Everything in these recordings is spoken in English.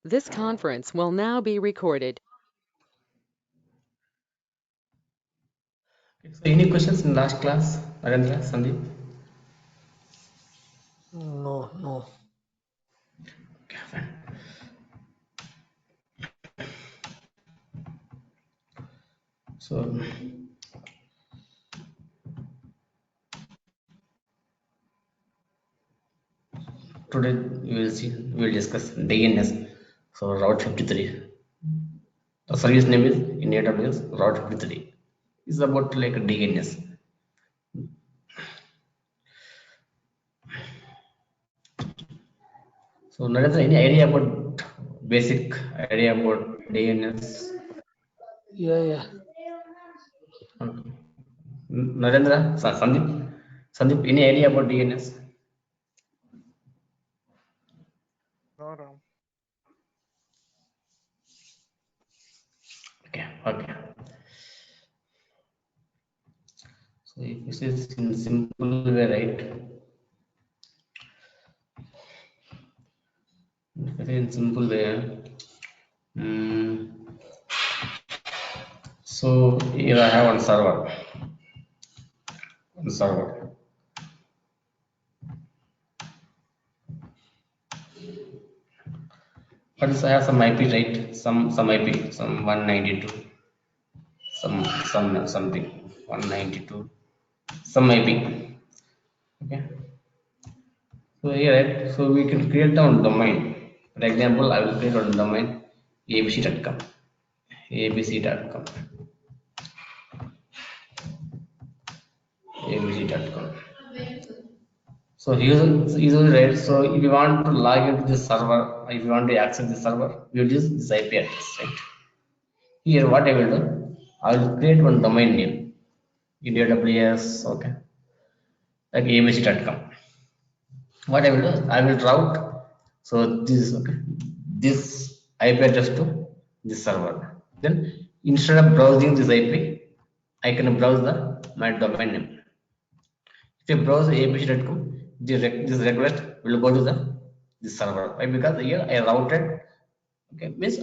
This conference will now be recorded. So any questions in last class, Narendra, Sandeep? No. Okay, fine. So today we will discuss DNS. So Route 53. The service name is in AWS Route 53. It's about like a DNS. So Narendra, any idea about basic idea about DNS? Yeah. Okay. Narendra, Sandeep, any idea about DNS? No, Ram. Okay. So if this is in simple way, right? If it is in simple way, so here I have one server. But I have some IP, right? Some IP, some 192, something 192, some IP. Okay. So here, right? So we can create down domain. For example, I will create one domain abc.com. abc.com. abc.com. So usually, right? So if you want to log into this server, if you want to access the server, you use this IP address, right? Here, what I will do, I will create one domain name in AWS, okay, like abc.com. What I will do, I will route. So this, okay, this IP address to this server. Then instead of browsing this IP, I can browse my domain name. If you browse abc.com, this request will go to the server. Why? Because here I routed. Okay, means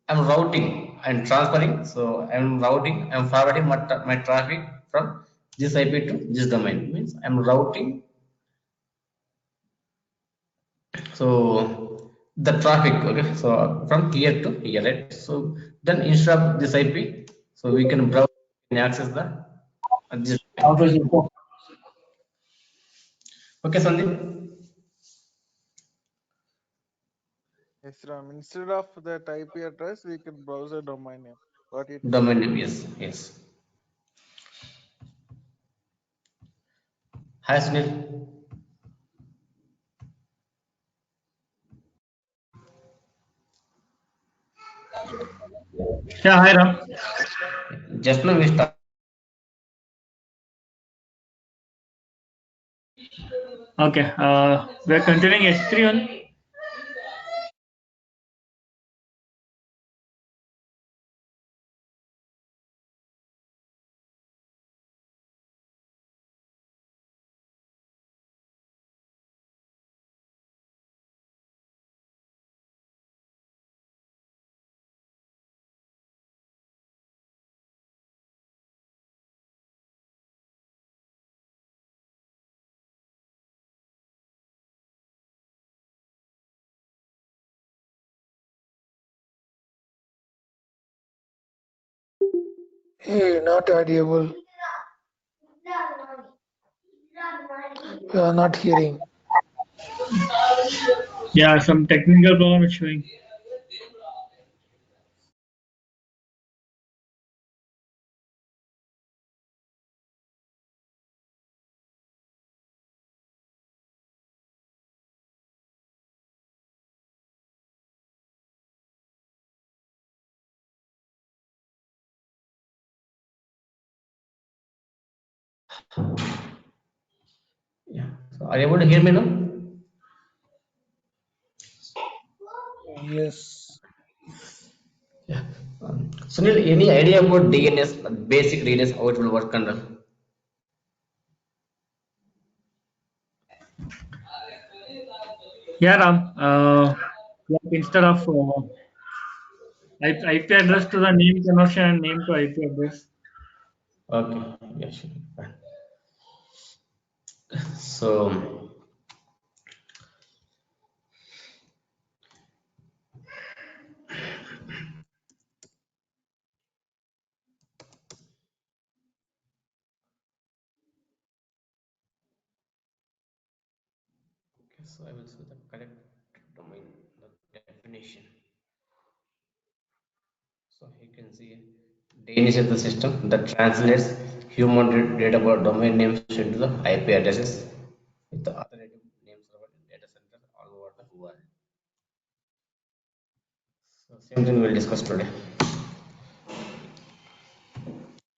I'm routing and transferring. So I'm routing, I'm forwarding my traffic from this IP to this domain. Means I'm routing. So the traffic, okay. So from here to here, right? So then instead of this IP, so we can browse and access the this. Okay, Sandeep. Yes, Ram. Instead of that IP address, we can browse a domain name. Got it. Domain name, yes. Hi, Sunil. Yeah, hi Ram. Just now we start. Okay, we're continuing S3 on. Hey, not audible. You are not hearing. Yeah, some technical problem is showing. Yeah. So are you able to hear me now? Yes. Yeah. Sunil, any idea about DNS, basic DNS, how it will work under? Yeah, Ram. like instead of IP address to the name conversion and name to IP address. Okay, yeah, sure. Fine. So, okay, so I will see the correct domain, the definition. So you can see DNS is the system that translates human data about domain names into the IP addresses with the alternative names of data center all over the world. So same thing we'll discuss today.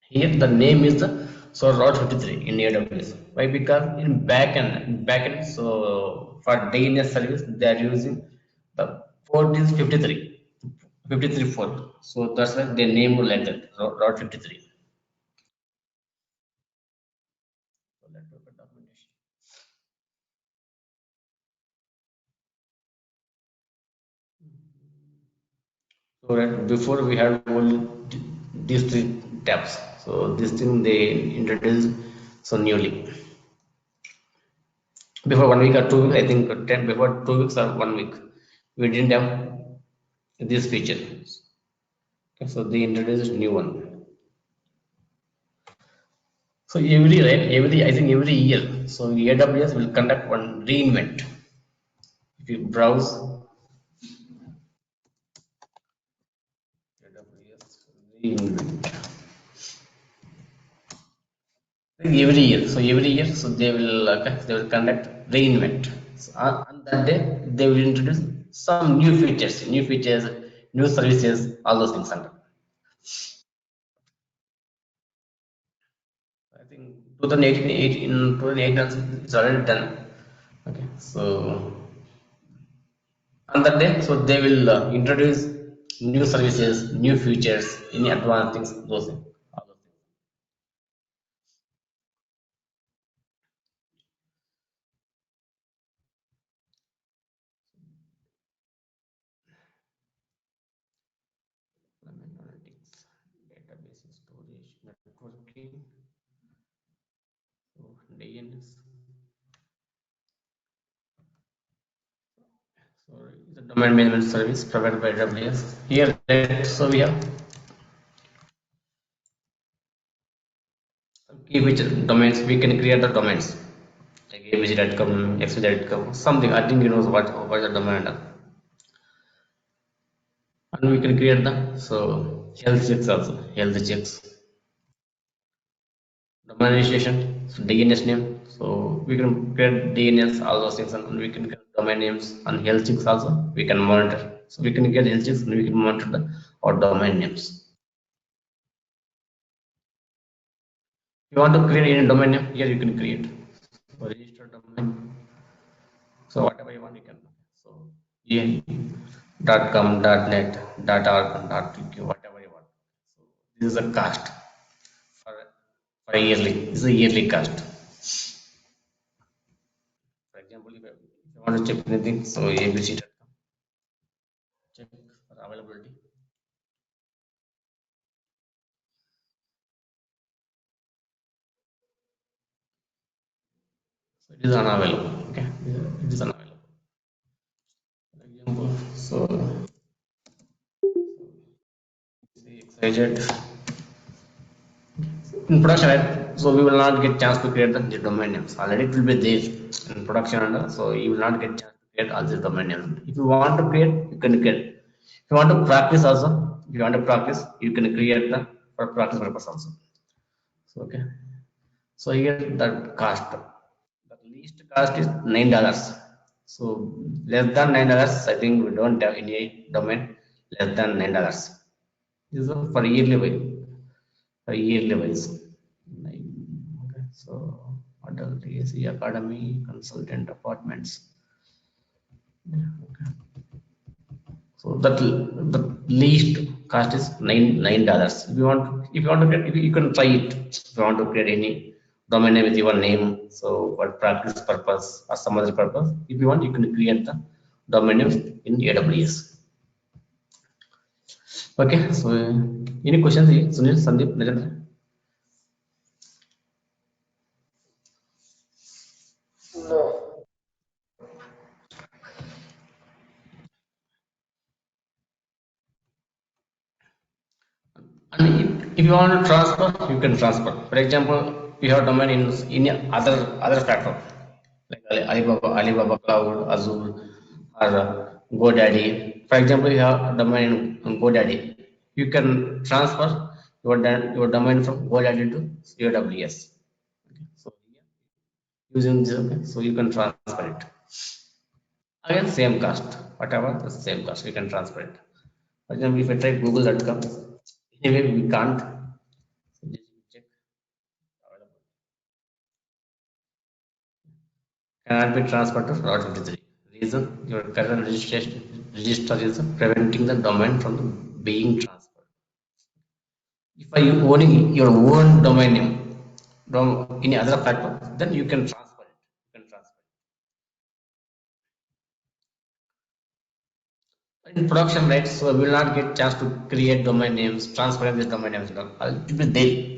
Here the name is the so Route 53 in AWS. Why? Because in backend, so for DNS service they are using the port is 53, 53 port. So that's why they name like that Route 53. So let's look at documentation. So right before we had only these three tabs. So this thing they introduced so newly. Before 1 week or 2 weeks, I think 10 before 2 weeks or 1 week, we didn't have this feature. Okay, so they introduced new one. So every I think every year, so AWS will conduct one reinvent. If you browse AWS reinvent. Every year, so every year, so they will conduct reinvent. So on that day, they will introduce some new features, new services, all those things. Under. I think 2018, in 2018 it's already done. Okay, so on that day, so they will introduce new services, new features, any advanced things, those things. All those things. Analytics, database storage, networking, so DNS. So the domain management service provided by AWS. Here, so we have key which domains we can create the domains like abc.com, xyz.com, something. I think you know what the domain is. And we can create the so health checks also, health checks, domain registration, so DNS name. So we can create DNS, all those things, and we can create domain names and health checks also. We can monitor. So we can get health checks and we can monitor the our domain names. If you want to create any domain name, here you can create. So register domain. So whatever you want, you can. So .com, .net, .org, .pq, whatever you want. So this is a cost for a yearly. This is a yearly cost. For example, if you want to check anything, so abc.com, check for availability. So it is unavailable. Okay, it is unavailable. For example, so XYZ in production, right? So we will not get chance to create the domain names. Already it will be there in production, so you will not get chance to create all the domain names. If you want to create, you can create. If you want to practice also, if you want to practice, you can create the for practice purpose also. So okay. So here the cost, the least cost is $9. So less than $9, I think we don't have any domain less than $9. This is for yearly wise. For yearly wise. Okay. So adult AC academy consultant apartments. Okay. So that the least cost is $9. If you want to create, you can try it. If you want to create any domain name with your name, so for practice purpose or some other purpose, if you want, you can create the domain name in AWS. Okay, so any questions here? Sunil, Sandeep, Narendra? No. And if you want to transfer, you can transfer. For example, you have domain in other platform like Alibaba Cloud, Azure, or GoDaddy. For example, you have domain in GoDaddy. You can transfer your domain from GoDaddy to AWS. Okay. So using this, okay, so you can transfer it. Again, same cost, whatever the same cost, you can transfer it. For example, if I try google.com, anyway, we can't. So just check available. Cannot be transferred to Route 53. Reason, your current registration register is preventing the domain from being transferred. If I owning your own domain name from any other platform, then you can transfer it. You can transfer it. In production, right? So we will not get chance to create domain names, transferring these domain names. It will be there.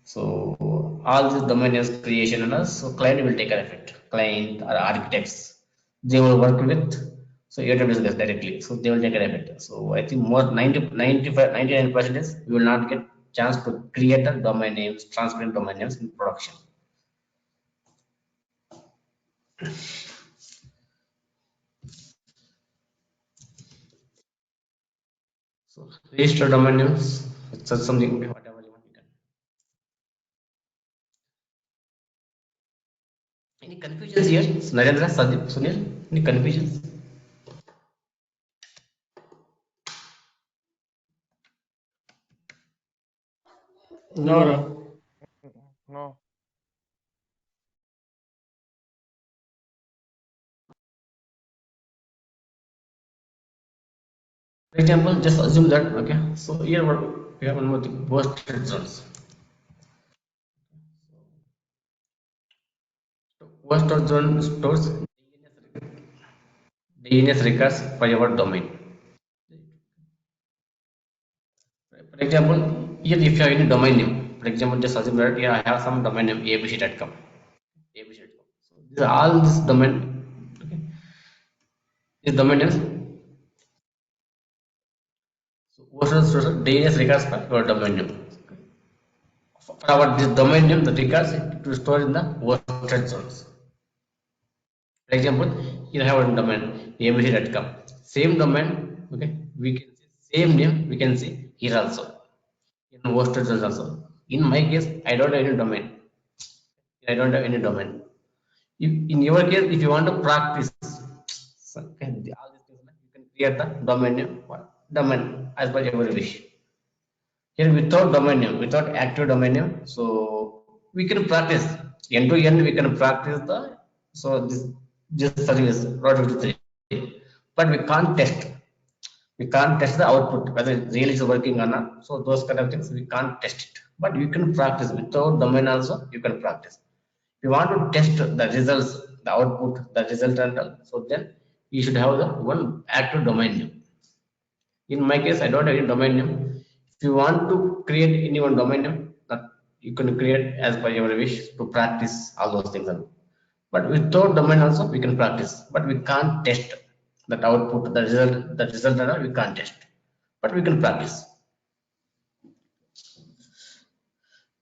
So all this domain names creation and all, so client will take care of it. Client or architects, they will work with so AWS guys directly. So they will take care of it. So I think more 90, 95, 99% is we will not get chance to create a domain names, transparent domain names in production. So register domain names, it's just something whatever you want you can. Any confusions here? Narendra, Sandeep, Sunil, any confusions? No, No. no. No. For example, just assume that, okay, so here we have one more thing, hosted zones. Hosted zone stores DNS records for your domain. For example, here if you have any domain name, for example, just assume that here I have some domain name abc.com. abc.com. So these are all this domain, okay, this domain names. So hosted stores DNS records for your domain name. For our this domain name, the records it will store in the hosted zones. For example, here I have a domain abc.com. Same domain, okay, we can see same name we can see here also in hosted zones also. In my case, I don't have any domain. I don't have any domain. If, in your case, if you want to practice, so, okay, all these things, you can create the domain name, domain as per your wish. Here without domain name, without active domain name, so we can practice end to end. We can practice the so this service Route 53, but we can't test. We can't test the output whether it really is working or not. So those kind of things we can't test it. But you can practice without domain also. You can practice. If you want to test the results, the output, the result and all, so then you should have the one active domain name. In my case, I don't have any domain name. If you want to create any one domain name, that you can create as per your wish to practice all those things. But without domain also we can practice, but we can't test that output, the result and all we can't test, but we can practice.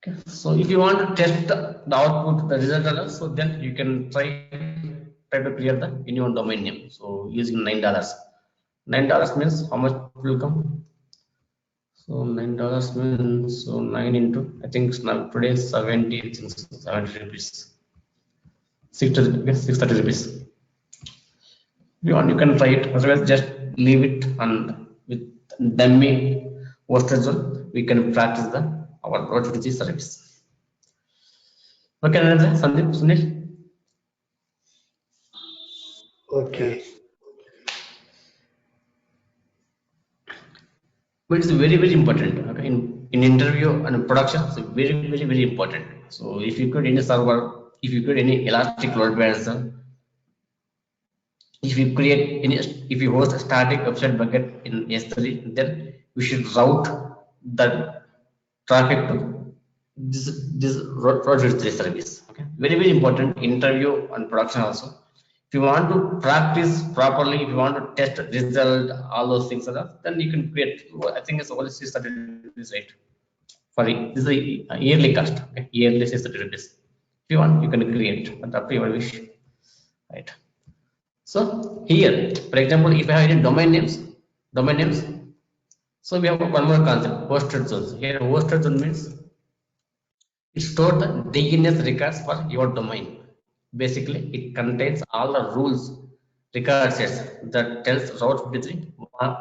Okay. So if you want to test the output, the result and all, so then you can try to create the any one domain name. So using $9. $9 means how much will come? So $9 means so 9 into I think now today 70 rupees. 630 rupees. If you want, you can try it. Otherwise, just leave it and with dummy hosted zone, we can practice the our Route 53 service. Okay, Sandeep, Sunil. Okay. But it's very important. Okay, in interview and production, it's very important. So if you could any server, if you could any elastic load balancer, if you host a static website bucket in S3, then we should route the traffic to this route 3 service. Okay, very important interview and production also. If you want to practice properly, if you want to test result, all those things, then you can create. I think it's only 630 rupees, right? This is a yearly cost. Okay, yearly 630 rupees. If you want, you can create, but up to your wish, right? So here, for example, if I have any domain names. So we have one more concept, hosted zones. Here, hosted zone means it stores the DNS records for your domain. Basically, it contains all the rules, record sets that tells Route 53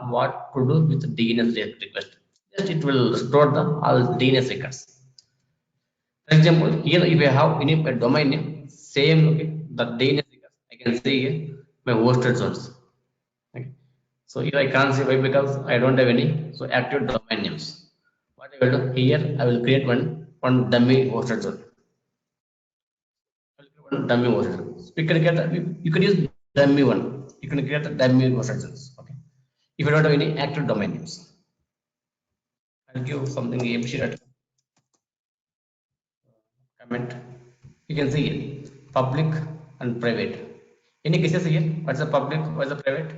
what to do with the DNS request. Just it will store the all DNS records. For example, here if I have any domain name, same okay, the DNS records I can see here my hosted zones. Okay. So here I can't see why because I don't have any so active domain names. What I will do here, I will create one dummy hosted zone. One dummy hosted zone. So you can use dummy one. You can create a dummy hosted zones. Okay. If you don't have any active domain names, I'll give something ABC comment. You can see here public and private. Any cases here? What's the public? What's the private?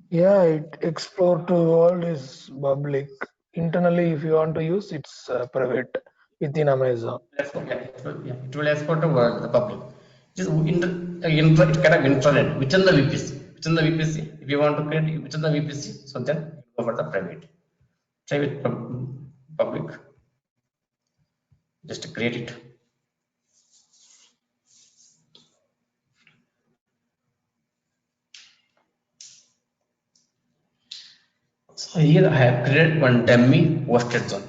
Yeah, it explore to world is public. Internally, if you want to use, it's private within Amazon. It will export to the public. Just it kind of intranet within the VPC. Within the VPC, if you want to create within the VPC, so then go for the private. Try with public. Just create it. So here I have created one dummy hosted zone.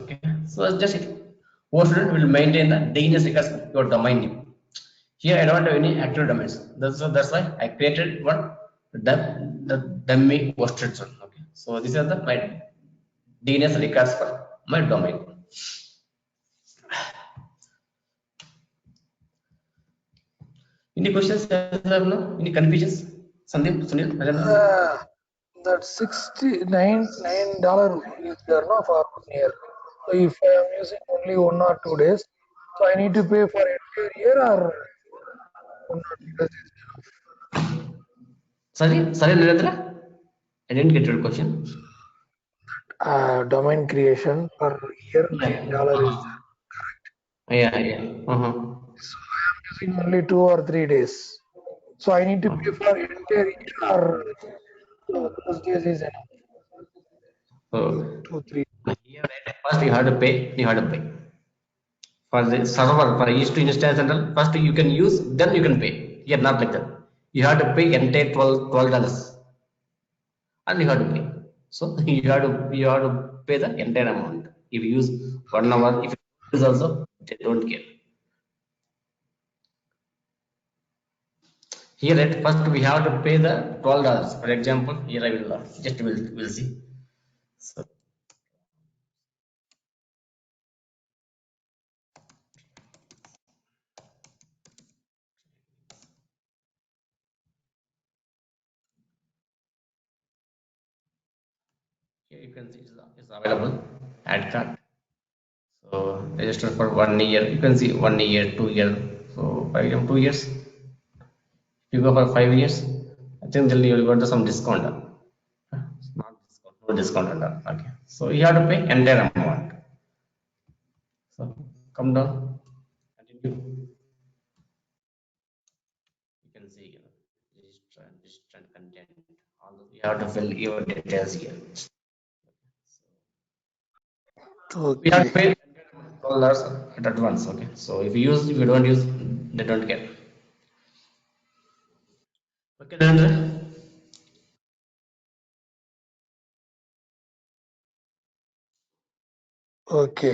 Okay. So that's just it. Hosted will maintain the DNS records of your domain name. Here I don't have any active domains. That's why I created the dummy hosted zone. Okay. So these are my DNS records for my domain. Any questions? Any confusions? Sandeep, Sunil, That $69 is there no for 1 year. So if I am using only 1 or 2 days, so I need to pay for entire year or 1 or 2 days is sorry, Narendra. I didn't get your question. domain creation per year $9 is there. Yeah. So I am using only 2 or 3 days. So I need to pay for entire year or those days is enough. So 2, 3. here first you have to pay. For the server for each instance and all, first you can use, then you can pay. Here not like that. You have to pay entire $12 and you have to pay. So you have to pay the entire amount. If you use 1 hour, if you use also, they don't care. Here at first we have to pay the $12. For example, here I will just will see. So here you can see it's available ad card. So register for 1 year. You can see 1 year, 2 year. So for example, 2 years. If you go for 5 years, I think then you will got some discount. Not discount, no discount on that. Okay. So you have to pay entire amount. So come down, continue. You can see register content. All those you have to fill your details here. We have to pay $12 at advance. Okay. So if you don't use, they don't get. Okay, Narendra. Okay.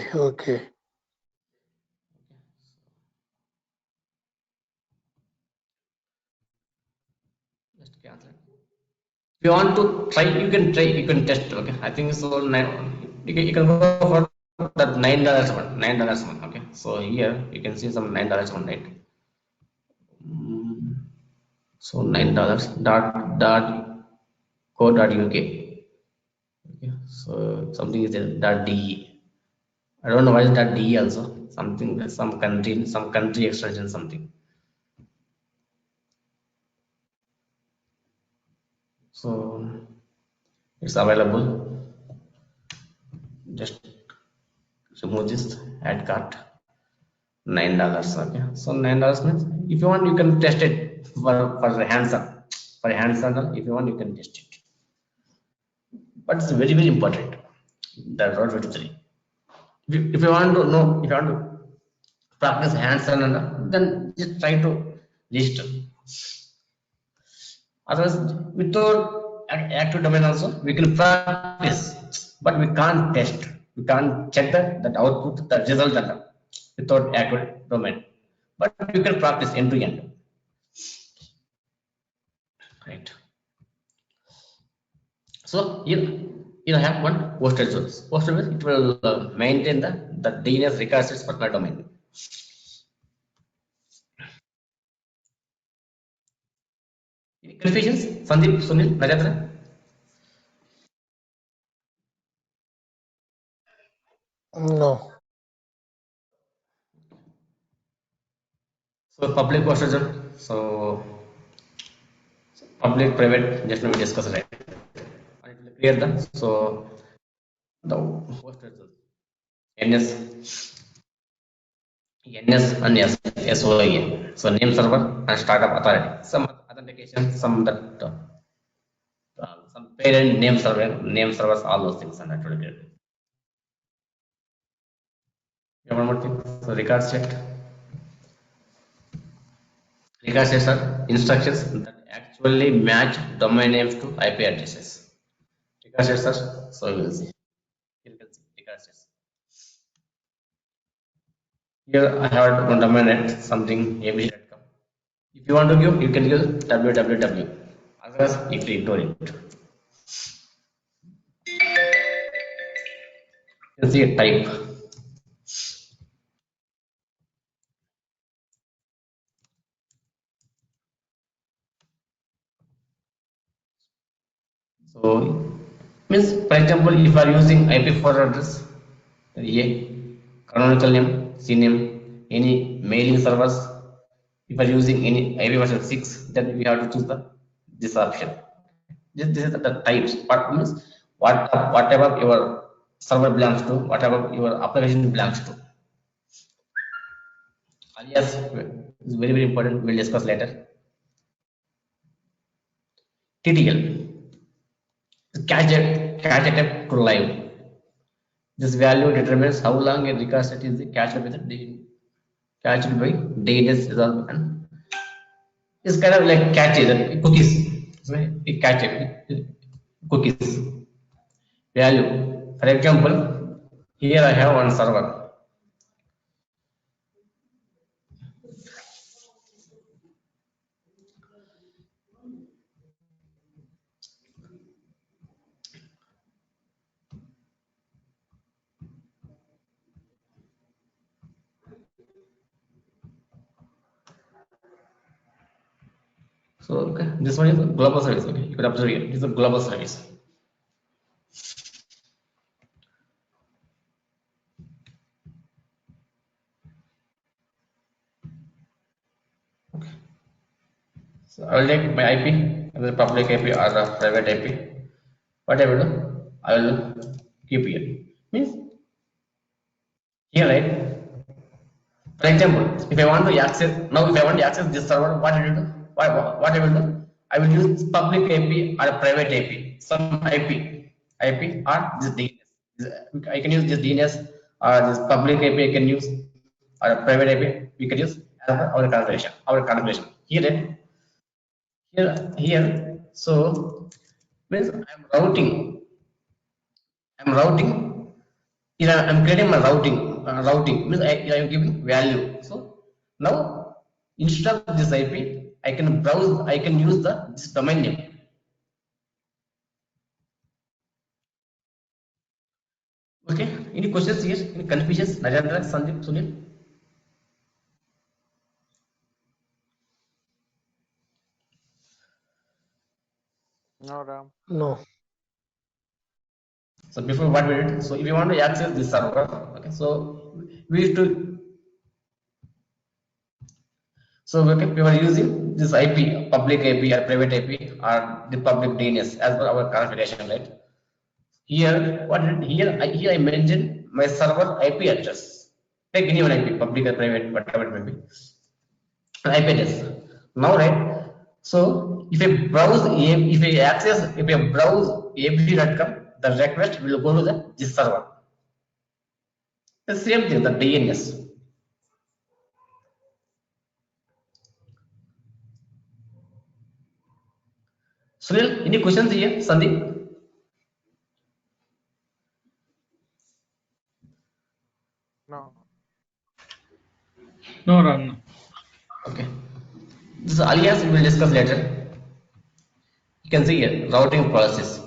Just cancel. If you want to try, you can try. You can test. Okay. I think so. You can go for that $9 one. $9 one. Okay. So here you can see some $9 one, right? So $9 .co.uk. Okay. So something is there, .de. I don't know why is .de also. Something, some country extension, something. So it's available. Just remove this, add cart. $9. Okay. So $9 means if you want you can test it for hands-on. For hands-on, if you want you can test it. But it's very very important. The road 23. If you want to know, if you want to practice hands-on, then just try to register. Otherwise, without active domain also, we can practice, but we can't test. We can't check that output, the result without active domain. But you can practice end to end. Right. So here I have one posted source. Posted means it will maintain the DNS records its particular domain. Any confusions? Sandeep, Sunil, Najatra? No. So public posted zone. So public, private, just now we discussed, right? And it will clear the posted zone. NS, NS and SOA. So name server and startup authority. Some authentication, some parent name servers, all those things, and that will be it. Yeah, one more thing. So record set. Record sets are instructions that actually match domain names to IP addresses. Record sets are, so you will see. Here you can see record sets. Here I have one domain name, something abc.com. If you want to give, you can use www. Otherwise, you can ignore it. You can see a type. So means, for example, if you are using IP4 address, A, canonical name, CNAME, any mailing servers, if you are using any IP version 6, then we have to choose this option. This is the types. What means whatever your server belongs to, whatever your application belongs to. Alias is very very important. We'll discuss later. TTL, cache attempt to live. This value determines how long a record set is cached by DNS resolve, and it's kind of like cache the cookies. Right? It cache cookies value. For example, here I have one server. So okay, this one is a global service. Okay, you can observe here. This is a global service. Okay. So I will take my IP, either public IP or a private IP. What I will do, I will keep here. Means here, right? For example, if I want to access now, if I want to access this server, what I will do? What I will do? I will use public IP or private IP. Some IP or this DNS. I can use this DNS or this public IP. I can use or a private IP. We can use as per our configuration. Here. So means I'm routing. I'm creating my routing means I am giving value. So now instead of this IP, I can browse. I can use this domain name. Okay. Any questions here? Any confusions? Najandra, Sandeep, Sunil. No, Ram. No. So before what we did, so if you want to access this server, okay, so we used to, so okay, we were using this IP, public IP or private IP or the public DNS as per our configuration, right? Here, what did here I mentioned my server IP address. Take any one IP, public or private, whatever it may be. IP address. Now, right? So if I browse, if I access, if I browse abc.com, the request will go to this server. The same thing, the DNS. Sunil, any questions here, Sandeep? No. No, Ram. No. Okay. This alias we will discuss later. You can see here routing process.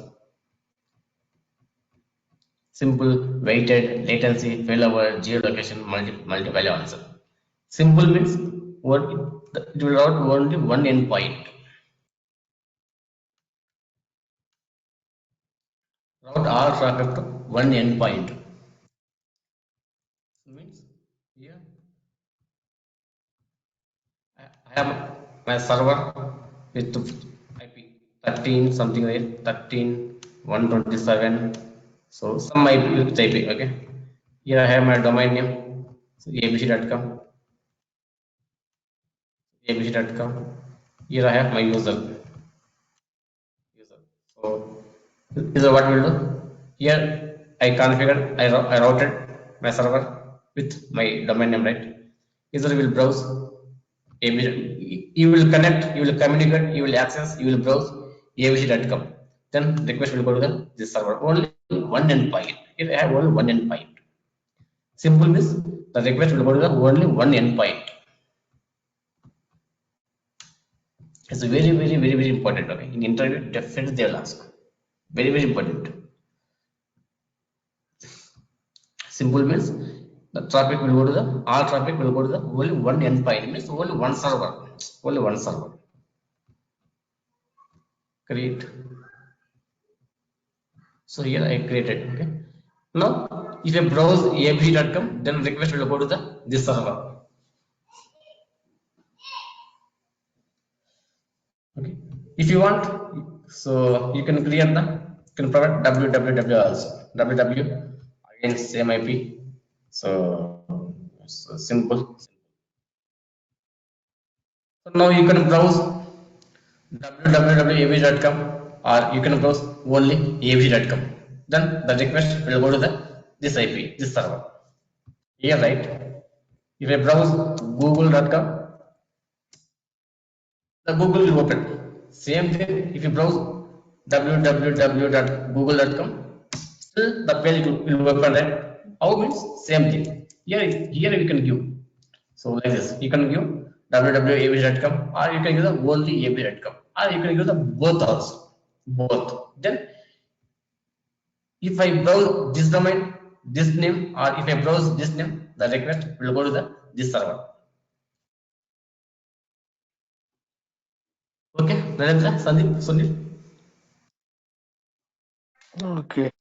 Simple, weighted, latency, failover, geolocation, multi-value answer. Simple means it will route only one endpoint. Route all traffic to one endpoint. Means here I have my server with IP 13 something like 13 127. So some IP with IP. Okay. Here I have my domain name. So abc.com. abc.com. Here I have my user. So this is what we'll do. Here I configured, I routed my server with my domain name, right? User will browse, you will connect, you will communicate, you will access, you will browse abc.com. Then request will go to this server. Only one endpoint. Here I have only one endpoint. Simple means the request will go to only one endpoint. It's very, very, very, very important. Okay, in interview, definitely they will ask. Very, very important. Simple means the traffic will go to all traffic will go to only one endpoint, means only one server. Only one server. Create. So here I created. Okay. Now if I browse abc.com, then request will go to this server. Okay. If you want, so you can create you can provide www also. www again same IP. So simple. So now you can browse www.abc.com or you can browse only abc.com. Then the request will go to this IP, this server. Here, right? If I browse google.com, the Google will open. Same thing if you browse www.google.com, still the page will open, right? How means same thing. Here you can give. So like this, you can give www.abc.com or you can give the only ab.com or you can give the both also. Both. Then if I browse this domain, this name, or if I browse this name, the request will go to this server. Okay, Narendra, Sandeep, Sunil. Okay.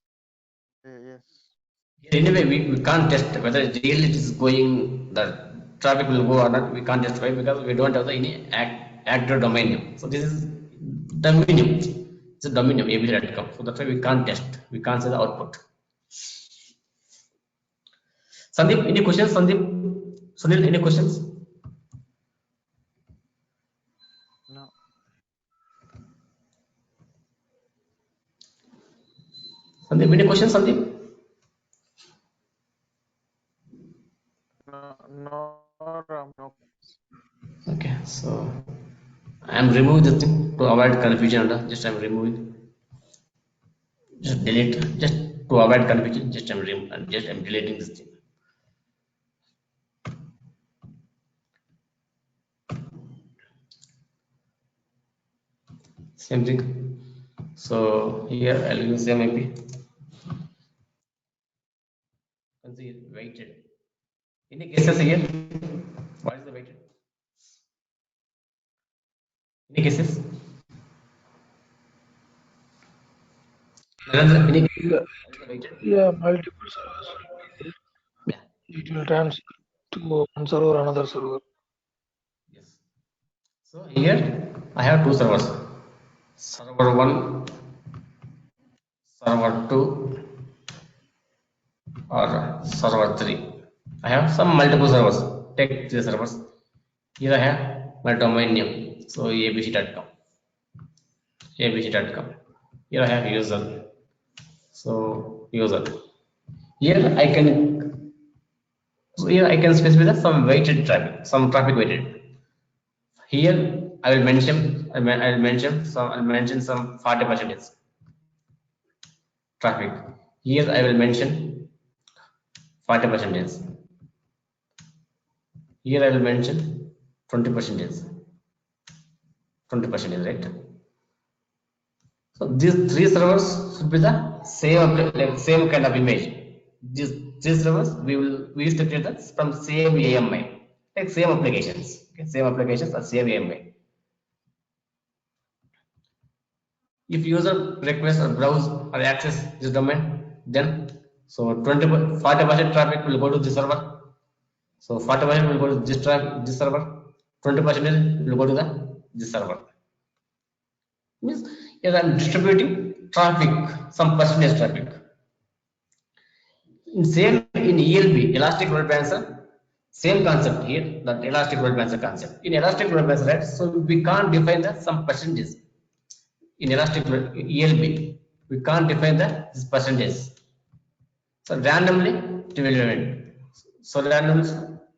Yes. Anyway, we can't test whether really it is going, the traffic will go or not. We can't test why because we don't have any active domain name. So this is domain name. It's a domain name abc.com. So that's why we can't test. We can't see the output. Sandeep, any questions? Sandeep, Sunil, any questions? No. Sandeep, any questions? Sandeep? No, Ram. No. Okay, so I am removing this thing to avoid confusion. Just I am removing. Just delete. Just to avoid confusion. Just I am deleting this thing. Same thing. So here I'll use same IP. And see weighted. Any cases here? What is the weighted? Any cases? Any Yeah, waited? yeah, multiple servers will be there. Yeah. It will transfer to one server, another server. Yes. So here I have two servers. Server 1, server 2, or server 3. I have some multiple servers. Take three servers. Here I have my domain name. So abc.com. abc.com. Here I have user. So user. Here I can specify some weighted traffic, some traffic weighted. Here I will mention I'll mention some 40% traffic. Here I will mention 40%. Here I will mention 20%. 20%, right? So these three servers should be the same kind of image. These three servers we used to create that from same AMI, like same applications. Okay, same applications or same AMI. If user requests or browse or access this domain, then so 40% traffic will go to this server. So 40% will go to this server. 20% will go to this server. Means here I am distributing traffic, some percentage traffic. Same in ELB, Elastic Load Balancer, same concept here, that Elastic Load Balancer concept. In Elastic Load Balancer, right? So we can't define the some percentage. In ELB, we can't define this percentage. So randomly it will event. So randomly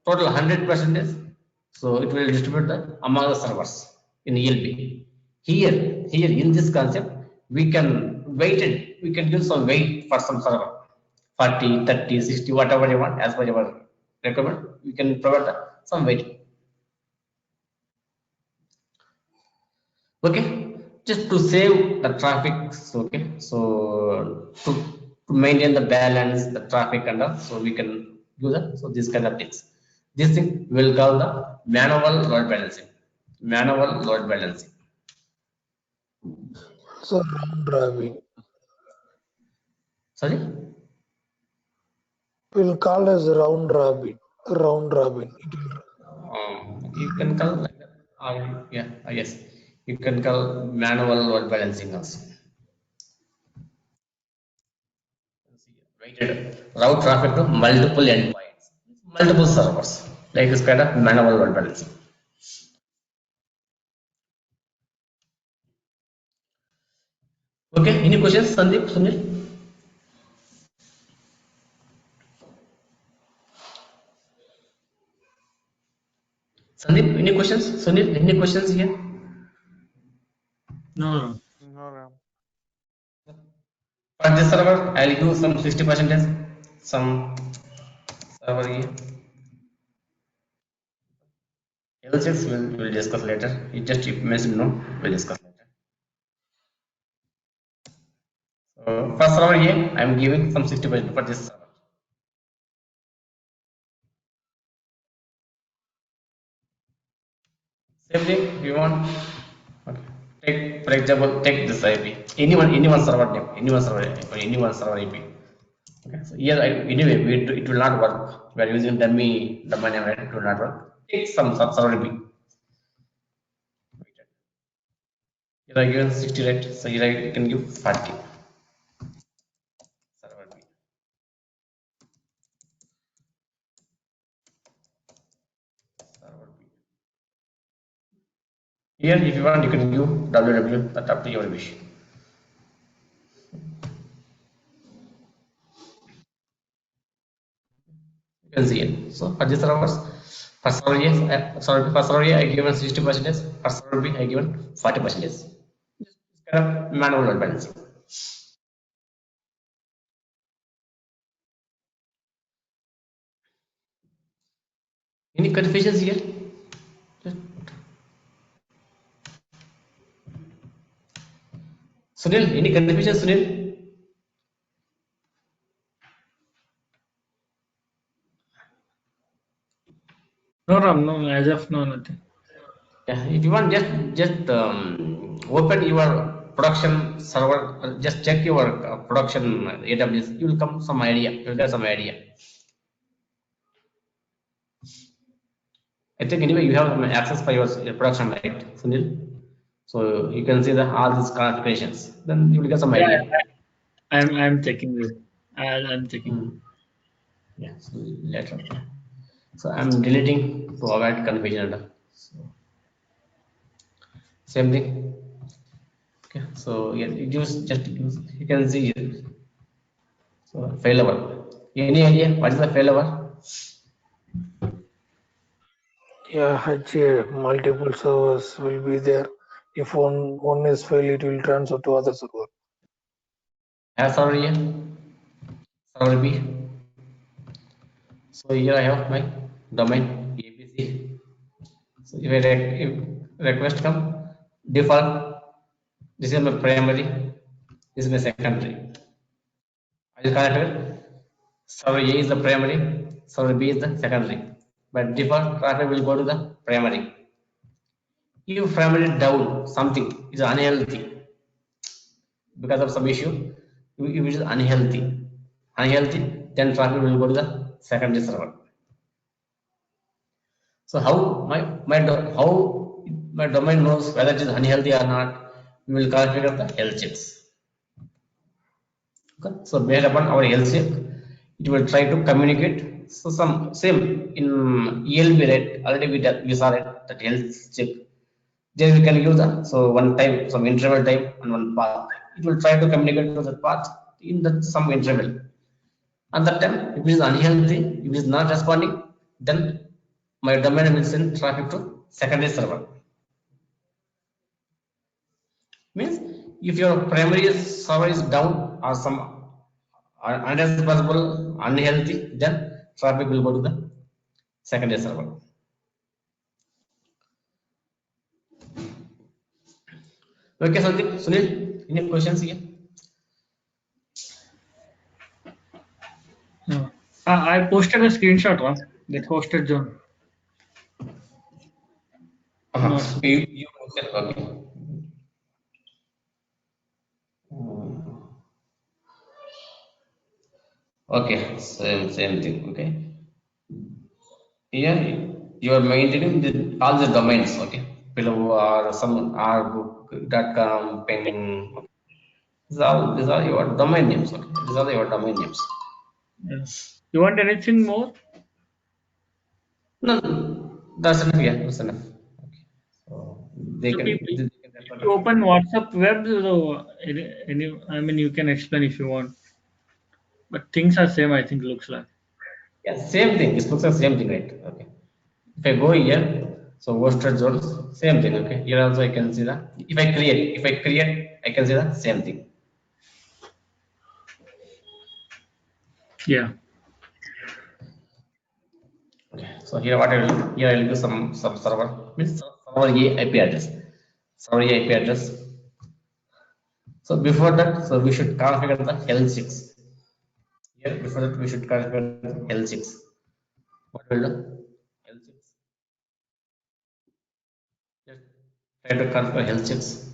total 100%. So it will distribute among the servers in ELB. Here in this concept, we can we can give some weight for some server. 40, 30, 60, whatever you want, as per your requirement, we can provide some weight. Okay, just to save the traffic. Okay, so to maintain the balance, the traffic and all, so we can do that. So these kind of things. This thing will call the manual load balancing. Manual load balancing. So round robin. Sorry. We'll call as round robin. Round robin. You can call like that. Yeah, yes. You can call manual load balancing also. Weighted route traffic to multiple endpoints, multiple servers. Like this kind of manual load balancing. Okay, any questions, Sandeep, Sunil? Sandeep, any questions? Sunil, any questions here? No. No, Ram. For this server, I'll give some 60%, some server here. L6 we'll discuss later. You just mention no, we'll discuss later. So for server here, I'm giving some 60% for this server. Same thing we want. Okay. Take, for example, take this IP. Anyone server name, anyone server IP. Okay. So here anyway, it will not work. We are using dummy name, right? It will not work. Take some server IP. Here I given 60, right? So here I can give 40. Server IP. Server IP. Here, if you want, you can give www. That's up to your wish. You can see it. So for this servers, for server A, for server A, I given 60%. For server B, I given 40%. It's kind of manual load balancing. Any confusions here? Sunil, any confusion, Sunil? No, Ram, no, as of now, nothing. Yeah, if you want, just open your production server, just check your production AWS. You will come some idea. You will get some idea. I think anyway you have some access for your production, right, Sunil? So you can see the all these configurations. Then you will get some Yeah, idea. I'm checking this. I'm checking. Hmm. Yeah. So later. So I'm deleting to avoid confusion. So same thing. Okay. So yeah, just use. You can see it. So failover. Any idea what is the failover? Yeah, HA, multiple servers will be there. If one is fail, it will transfer to other server. As server A, server B. So here I have my domain ABC. So if request come, default, this is my primary, this is my secondary. I will connect it. Server A is the primary, server B is the secondary. But default traffic will go to the primary. If primary down, something is unhealthy because of some issue, if it is unhealthy, then traffic will go to the secondary server. So how my domain knows whether it is unhealthy or not? We will configure the health checks. Okay. So based upon our health check, it will try to communicate. So some same in ELB, right? Already we saw it that health check. Then we can use the so one time some interval time and one path. It will try to communicate to that path in that some interval. At that time, if it is unhealthy, if it is not responding, then my domain will send traffic to secondary server. Means if your primary server is down or some unresponsible, unhealthy, then traffic will go to the secondary server. Okay, Sandeep, Sunil, any questions here? No. I posted a screenshot of that hosted zone. Not. You said okay. Okay, same thing. Okay. Here you are maintaining all the domains. Okay, below or some rbook.com, ping. Okay. These are your domain names. Okay, these are your domain names. Yeah. You want anything more? No, that's enough. Yeah, that's enough. Okay. So they So can. people, They can if refer you to. open WhatsApp web, so I mean, you can explain if you want. But things are same. I think looks like. Yeah, same thing. It looks the same thing, right? Okay. If I go here, so hosted zones, same thing. Okay. Here also I can see that. If I create, I can see the same thing. Yeah. Okay. So here what I will do? Here I will do some server means server A IP address. Server A IP address. So before that, so we should configure the health checks. Here before that we should configure the health checks. What will do? Health checks. Just try to configure health checks.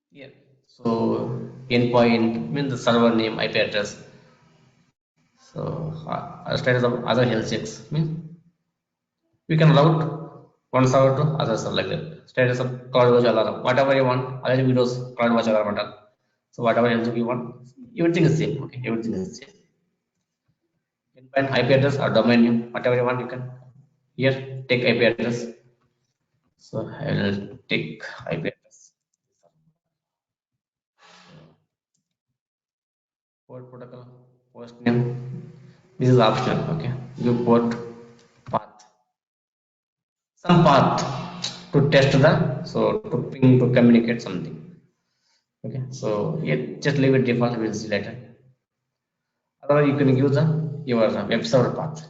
Here. So endpoint means the server name IP address. So status of other health checks means we can route one server to other server like that. Status of CloudWatch alarm, whatever you want. Already Windows CloudWatch alarm and all. So whatever health check you want, everything is same. Okay, everything is same. Endpoint IP address or domain name, whatever you want, you can. Here take IP address. So I will take IP address. Port protocol, host name. This is optional. Okay, give port path. Some path to test the so to ping to communicate something. Okay, so yeah, just leave it default. We'll see later. Otherwise, you can use the your web server path.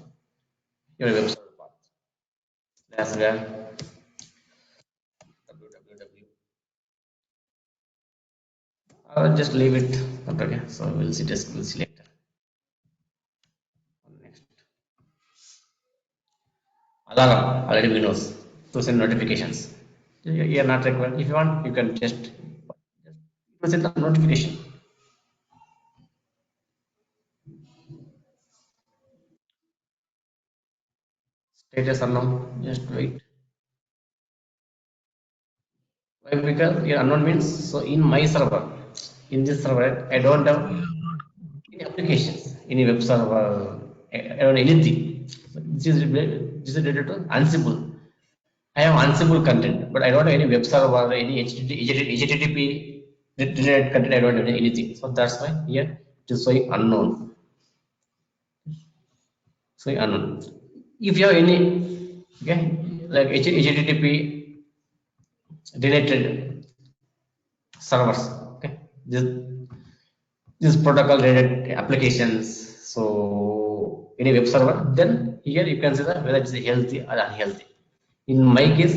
Your web server path. That's where www. Or just leave it. Okay, so we'll see this. We'll see later. alarm already we knows to send notifications. You are not required. If you want, you can just send the notification. Status unknown. Just wait. Why? Because your unknown means so in my server, in this server, I don't have any applications, any web server, or anything. This is related to Ansible. I have Ansible content, but I don't have any web server, any HTTP related content. I don't have anything. So that's why here it is showing unknown. So unknown. If you have any, okay, like HTTP related servers, okay, this protocol related applications. So any web server, then here you can see that whether it's healthy or unhealthy. In my case,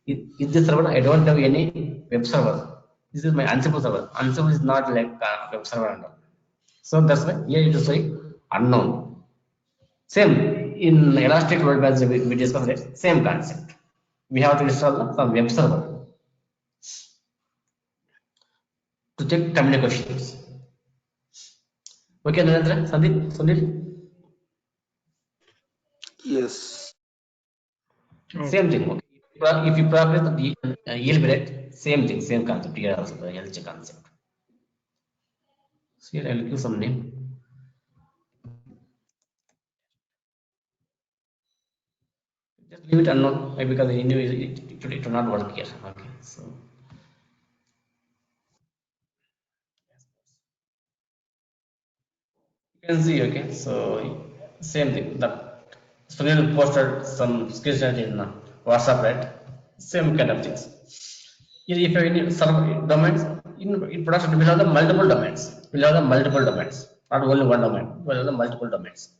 in this server I don't have any web server. This is my Ansible server. Ansible is not like a web server and all. So that's why here it is showing unknown. Same in Elastic Load Balancer we discussed it. Same concept. We have to install some web server to check communications. Okay, Narendra, Sandeep, Sunil. Yes. Same thing. Okay. If you progress the yield rate, same thing, same concept. Here also the health check concept. So here I'll give some name. Just leave it unknown because anyway it will not work here. Okay, so you can see. Okay, so same thing. The Sunil posted some screenshot in WhatsApp, right? Same kind of things. Here, if you have any server domains in production, we'll have the multiple domains. We'll have the multiple domains, not only one domain. We'll have the multiple domains.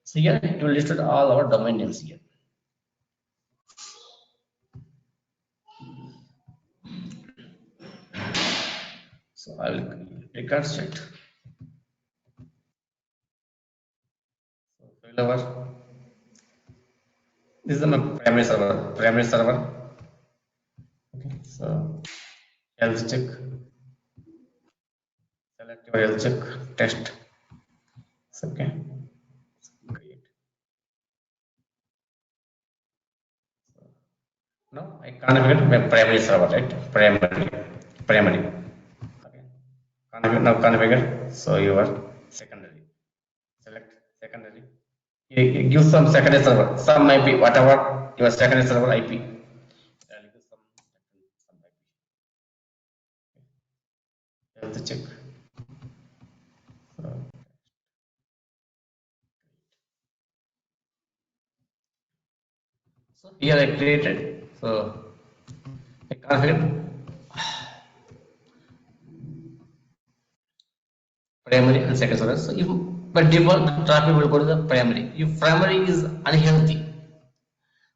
So here it will list all our domain names here. So I will record set. So failover. This is my primary server. Primary server. Okay. So health check. Select your health check. Test. Okay. Create. Now I configure my primary server, right? Primary. Okay. Now configure. So your secondary. Select secondary. You give some secondary server, some IP, whatever your secondary server IP. I'll give some IP. Health check. So here I created. So I configure primary and secondary server. So if by default the traffic will go to the primary. If primary is unhealthy,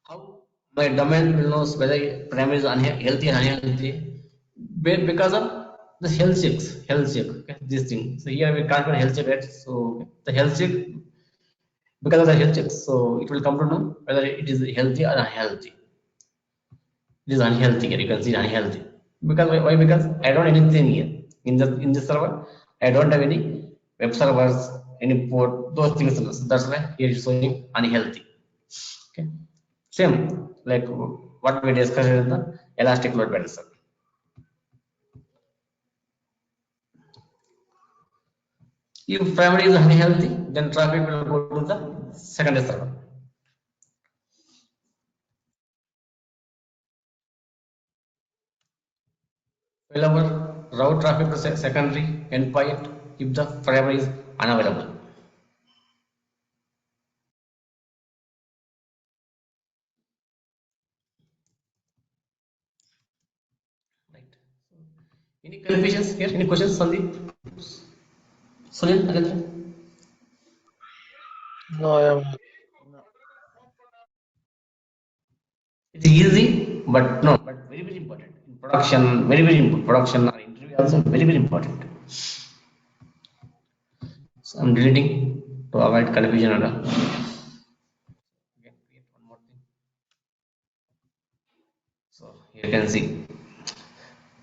how my domain will know whether primary is unhealthy and unhealthy? Because of the health checks, okay, this thing. So here we can't health check, right? So the health check, because of the health checks, so it will come to know whether it is healthy or unhealthy. It is unhealthy here. You can see unhealthy. Because why? Because I don't have anything here in the server. I don't have any web servers, any port, those things. So that's why here is showing unhealthy. Okay. Same like what we discussed in the Elastic Load Balancer. If primary is unhealthy, then traffic will go to the secondary server. Failover route traffic to secondary endpoint if the primary is unavailable. Right. Any confusions here? Any questions, Sandeep? Sunil, Narendra? No, I am. No. It's easy, but no, but very, very important. In production, very, very important. Production or interview also very, very important. So I'm deleting to avoid confusion and all. Okay, create one more thing. You can see.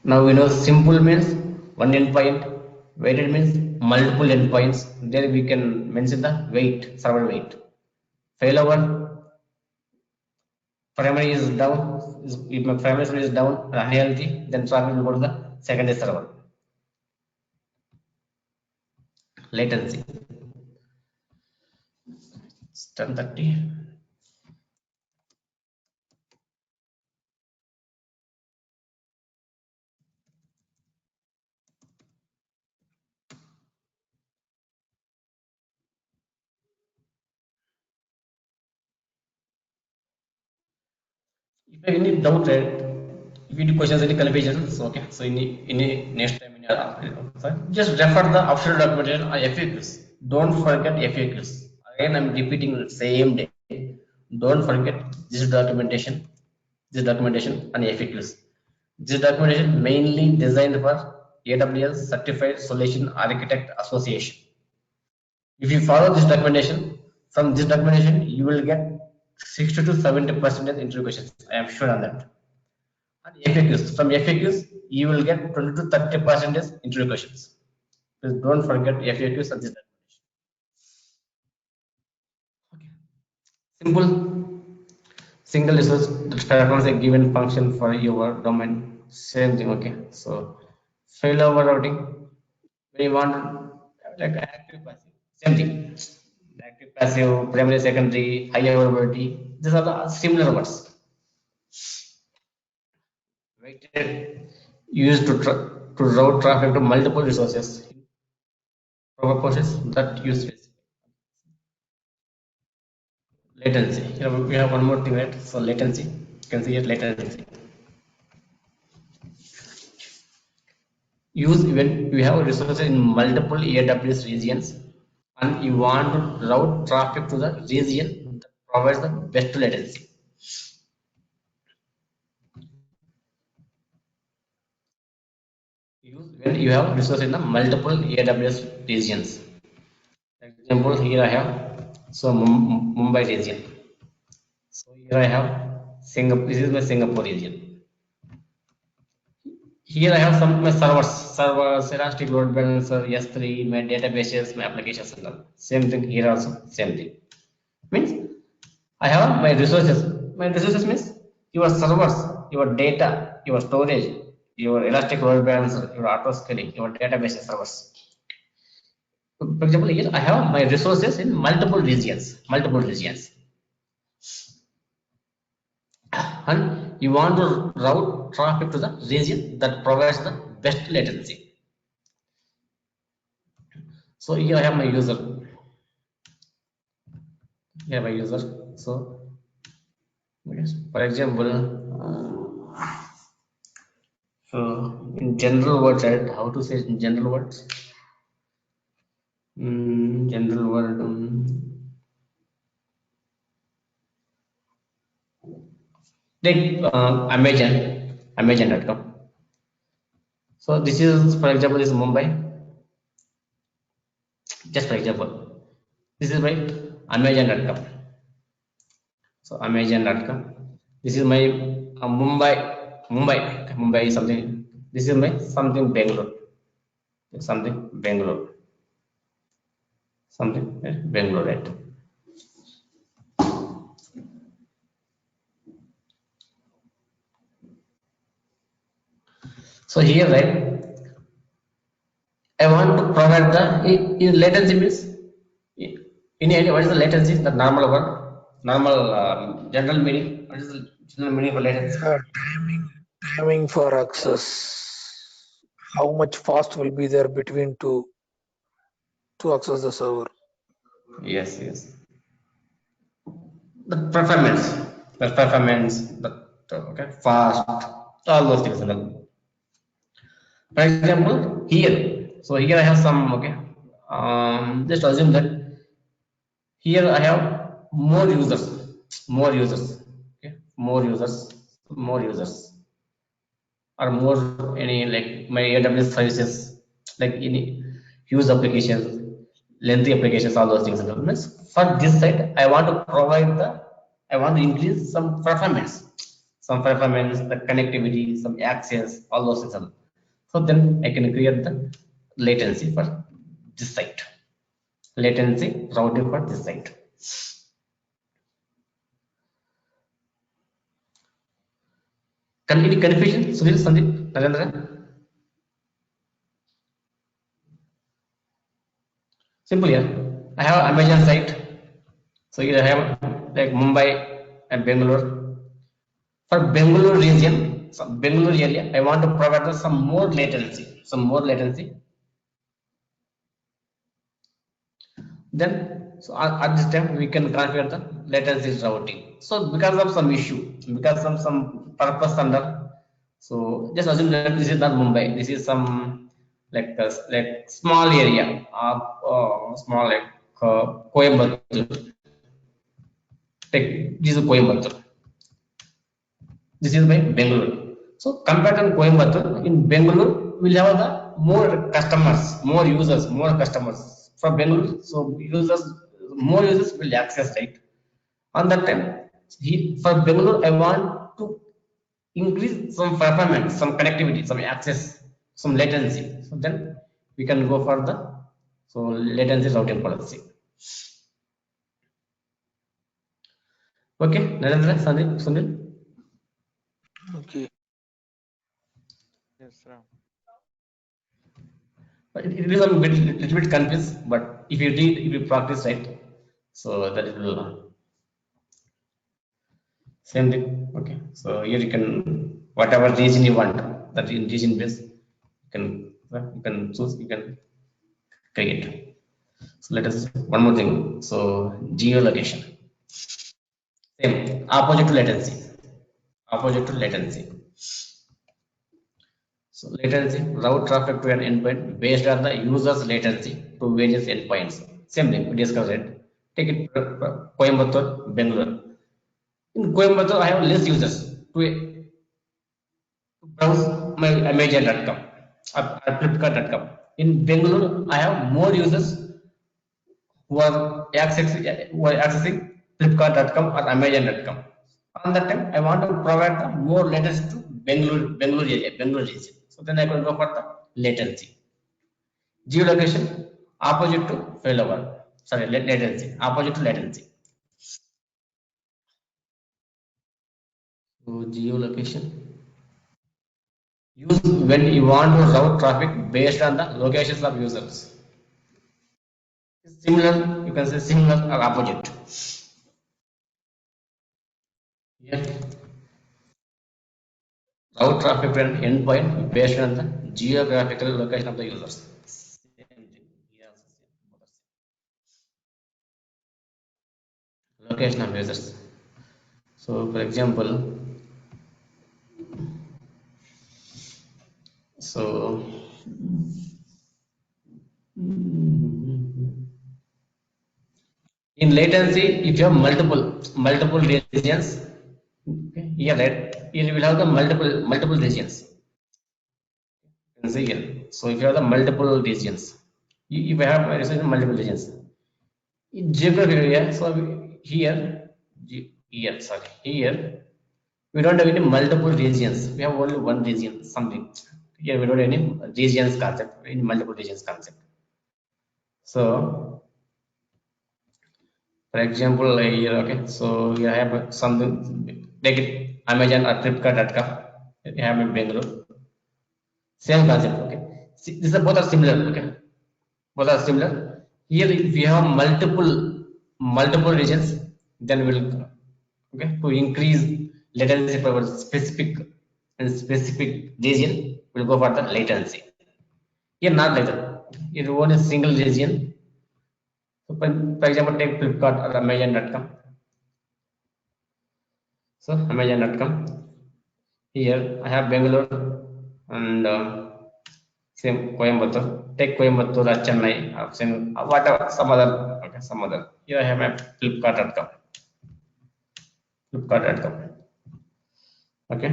Now we know simple means one endpoint, weighted means multiple endpoints. There we can mention the weight, server weight. Failover, primary is down, if my primary server is down, unhealthy, then traffic will go to the secondary server. Latency, it's 1030. If you have any doubt, right? If you do questions, any confusions, okay. So any next time in your just refer the official documentation or FAQs. Don't forget FAQs. Again, I'm repeating the same day. Don't forget this documentation, and FAQs. This documentation mainly designed for AWS Certified Solution Architect Association. If you follow this documentation, from this documentation, you will get 60 to 70% interview questions. I am sure on that. And FAQs, from FAQs, you will get 20 to 30% interview questions. Please don't forget FAQs and this documentation. Okay. Simple, single resource that performs a given function for your domain. Same thing. Okay. So failover routing. When you want like active passive, same thing. Active passive, primary, secondary, high availability. These are the similar words. Weighted used to route traffic to multiple resources. Proper process that use this. Latency. Here we have one more thing, right? So latency. You can see it latency. Use when you have resources in multiple AWS regions and you want to route traffic to the region that provides the best latency. Use when you have resources in the multiple AWS regions. For example, here I have Mumbai region. So here I have Singapore. This is my Singapore region. Here I have some my servers, Elastic Load Balancer, S3, my databases, my applications and all. Same thing here also, same thing. Means I have my resources. My resources means your servers, your data, your storage, your Elastic Load Balancer, your auto scaling, your database servers. For example, here I have my resources in multiple regions, and you want to route traffic to the region that provides the best latency. So here I have my user. Here my user. So yes, for example, so in general words, right? How to say in general words? General word. Like Amazon.com. So this is, for example, this is Mumbai. Just for example, this is my Amazon.com. So Amazon.com. This is my Mumbai something. This is my something Bangalore. Something Bangalore. Something Bangalore, right? So here, right, I want to provide the latency means. Any idea what is the latency? The normal one, normal general meaning. What is the general meaning for latency? Timing for access. How much fast will be there between to access the server? Yes. The performance, okay, fast, all those things. For example, here. So here I have some, okay. Just assume that here I have more users, okay, more users, or more any like my AWS services, like any huge applications, lengthy applications, all those things. For this side, I want to increase some performance. some performance, the connectivity, some access, all those things. So then I can create the latency for this site, latency routing for this site. Any confusion, Sunil, Sandeep, Narendra? Simple here. I have Amazon site. So here I have like Mumbai and Bangalore. For Bangalore region, Bangalore area, I want to provide some more latency. Then, so at this time, we can configure the latency routing. So because of some issue, because of some purpose under, so just assume that this is not Mumbai. This is some like small area, small like Coimbatore. Take this is Coimbatore. This is by Bangalore. So compared to Coimbatore, in Bangalore we'll have the more customers, more users, more customers from Bangalore. So more users will access, right? On that time, for Bangalore, I want to increase some performance, some connectivity, some access, some latency. So then we can go for the latency routing policy. Okay, Narendra, Sandeep, Sunil. Okay. Yes, Ram. But it is a little bit confused, but if you practice, right, so that will same thing. Okay, so here you can whatever region you want, that in region base you can choose, you can create. So let us one more thing. So geolocation, same opposite to latency, So latency, route traffic to an endpoint based on the user's latency to various endpoints. Same thing we discussed it. Take it Coimbatore, Bangalore. In Coimbatore, I have less users to browse my Amazon.com or Flipkart.com. In Bangalore, I have more users who are accessing Flipkart.com or Amazon.com. On that time, I want to provide the more latency to Bangalore region. So then I can go for the latency. Geolocation opposite to failover. Sorry, latency opposite to latency. So geolocation use when you want to route traffic based on the locations of users. Similar, you can say similar or opposite. Here, route traffic to an endpoint based on the geographical location of the users. Location of users. So, for example, so in latency, if you have multiple regions, okay, here right, here you will have the multiple regions. You can see here. So if you have the multiple regions, if you have multiple regions in geographic area, so here we don't have any multiple regions. We have only one region, something. Here we don't have any regions concept, any multiple regions concept. So, for example, here, okay, so here I have something, take it Amazon or Flipkart.com. I have in Bangalore. Same concept, okay. See, these are both are similar, okay. Both are similar. Here, if we have multiple regions, then we'll to increase latency for specific region, we'll go for the latency. Here not like that. Here one is single region. So for example, take Flipkart or Amazon.com. So Amazon.com. Here I have Bangalore and same Coimbatore. Take Coimbatore or Chennai or same whatever some other. Here I have my Flipkart.com. Okay.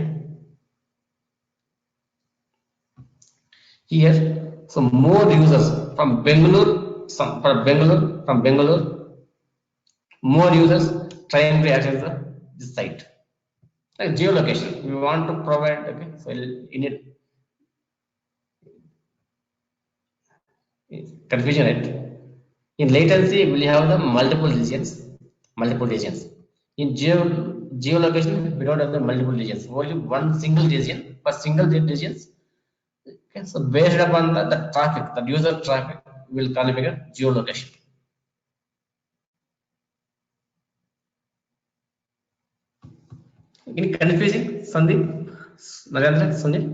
Here, so more users from Bangalore, more users trying to access this site. Like geolocation, we want to provide. Okay, so in it confusion it. In latency, we have the multiple regions. Multiple regions. In geolocation, we don't have the multiple regions. Only one single region. For single regions, okay, so based upon the traffic, the user traffic, we will configure geolocation. Any confusing, Sandeep, Narendra, Sunil?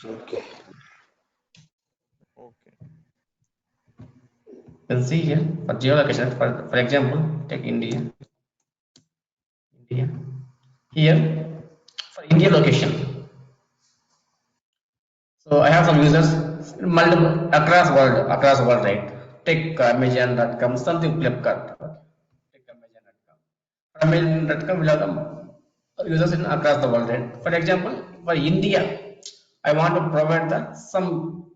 Okay. Okay. You can see here for geolocation. For example, take India. India. Here for India location. So I have some users multiple across world, right? Take Amazon.com, something Flipkart. Take Amazon.com. Amazon.com will have the users in across the world, right? For example, for India, I want to provide the some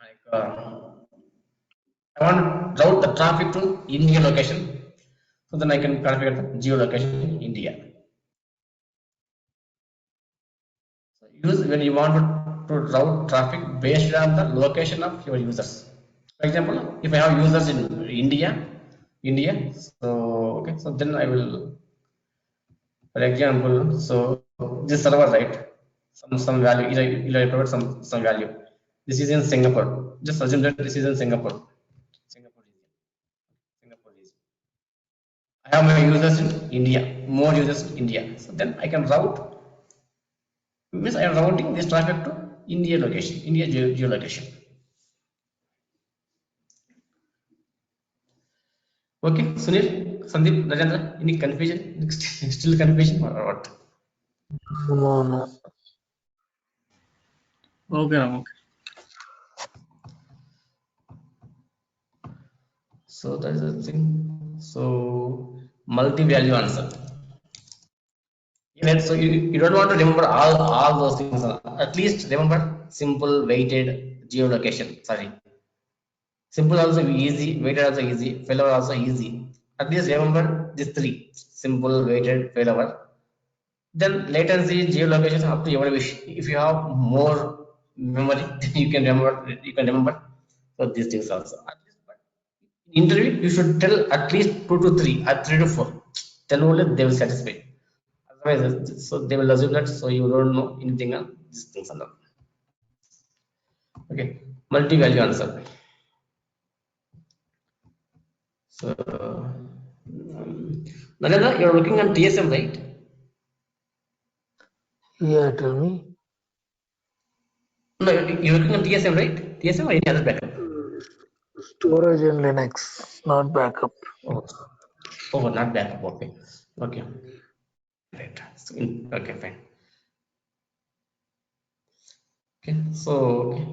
like I want to route the traffic to India location, so then I can configure the geolocation in India. So use when you want to route traffic based on the location of your users. For example, if I have users in India, so okay, so then I will, for example, so this server, right? Some value, either I provide some value. This is in Singapore. Just assume that this is in Singapore. Singapore region. Singapore region. I have my users in India, more users in India. So then I can route, means I am routing this traffic to India location, India geolocation. Okay, Sunil, Sandeep, Rajendra, any confusion? Still confusion or what? No. Okay, Ram, okay. So that is the thing. So multi-value answer. Right? So you don't want to remember all those things. At least remember simple, weighted, geolocation. Sorry. Simple also easy, weighted also easy, failover also easy. At least remember these three: simple, weighted, failover. Then latency, geolocation, up to your wish. If you have more memory, then you can remember. You can remember. So these things also. At least, but in interview, you should tell at least 2 to 3 or 3 to 4. Then only they will satisfy. Otherwise, so they will assume that so you don't know anything on these things and all. Okay, multi-value answer. So, Narendra, you're looking on TSM, right? Yeah, tell me. No, you're looking on TSM, right? TSM or any other backup? Storage in Linux, not backup. Oh, oh, not backup. Okay, okay, right. So okay, fine. Okay, so okay.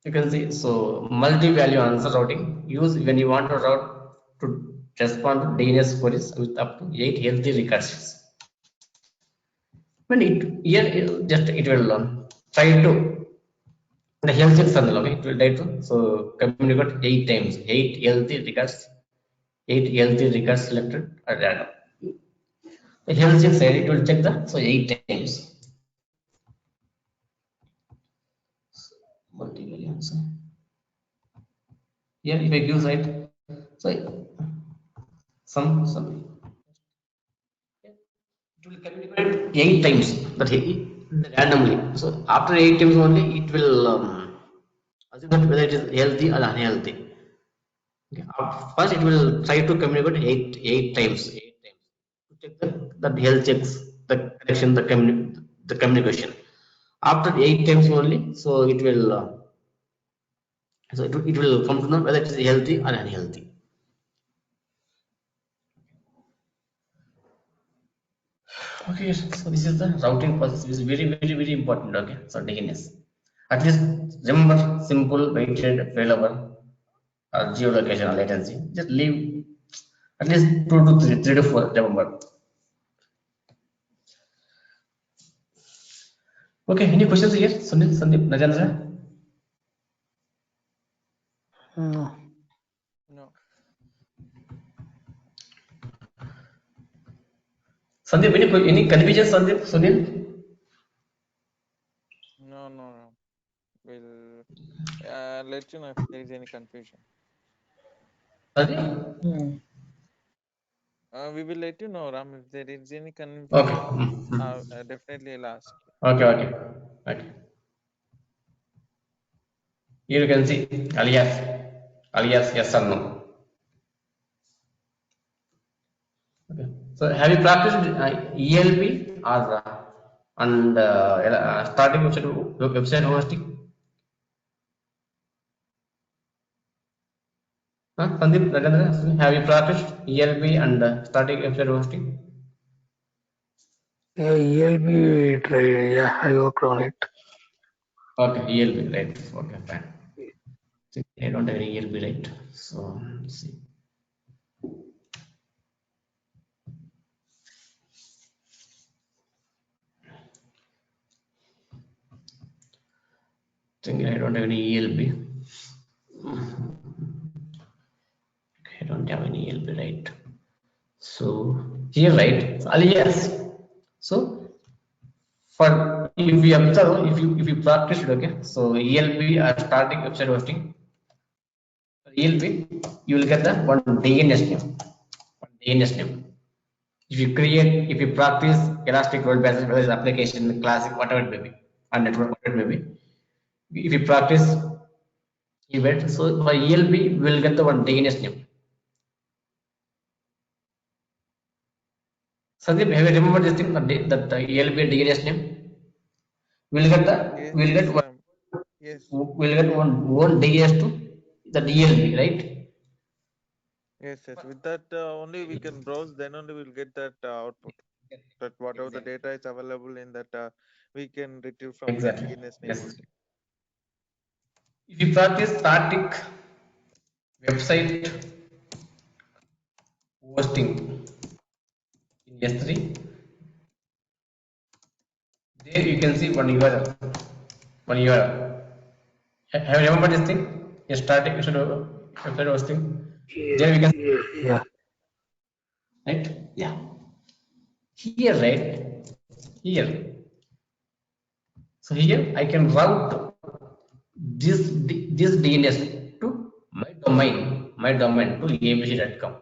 You can see so multi-value answer routing use when you want to route to respond to DNS queries with up to 8 healthy recursions. When it here just it will try to the health checks are okay, it will try to so communicate 8 times, 8 healthy records selected at random. The health check side it will check the so 8 times. Multi-value answer. Here if I give site so some it will communicate 8 times that randomly. So after 8 times only it will assume that whether it is healthy or unhealthy. Okay. First it will try to communicate eight times to check that health checks the connection the communication. After 8 times only, so it will it will come to know whether it is healthy or unhealthy. Okay, so this is the routing process, which is very important. Okay, so DNS. At least remember simple, weighted, failover, or geolocation or latency. Just leave at least 2 to 3 to 4. Remember. Okay, any questions here? Sunil, Sandeep, Najandra? No. No. Sandeep, any confusion, Sandeep, Sunil? No. We'll let you know if there is any confusion. Sorry? We will let you know, Ram, if there is any Okay. confusion. Definitely I'll ask you. Okay. Here you can see alias yes or no. Okay. So have you practiced ELB or starting website hosting? Sandeep, Rajendra, have you practiced ELB and starting website hosting? Yeah, ELB trade. Yeah, I worked on it. Okay, ELB, right. Okay, fine. I don't have any ELB, right? So let's see. I don't have any ELB. I don't have any ELB, right? So here, right, alias. So for if you observe, if you practice it, okay. So ELB are starting website hosting. For ELB, you will get the one DNS name. One DNS name. If you practice Elastic Load Balancer, whether it's application, classic, whatever it may be, or network, whatever it may be, if you practice event, so for ELB, we will get the one DNS name. Sandeep, have you remembered this thing, that ELB DNS name? We'll get the, we'll get one, Yes. we'll get one DNS to the DLB, right? Yes. With that only we can browse. Then only we'll get that output. That whatever the data is available in that, we can retrieve from that Exactly. DNS name Yes. only. If you practice static website hosting in S3, there you can see one URL. One URL. Have you remembered this thing? A static website hosting. There we can, Yeah. right? Yeah. Here, right? Here. So here I can route this DNS to my domain to abc.com.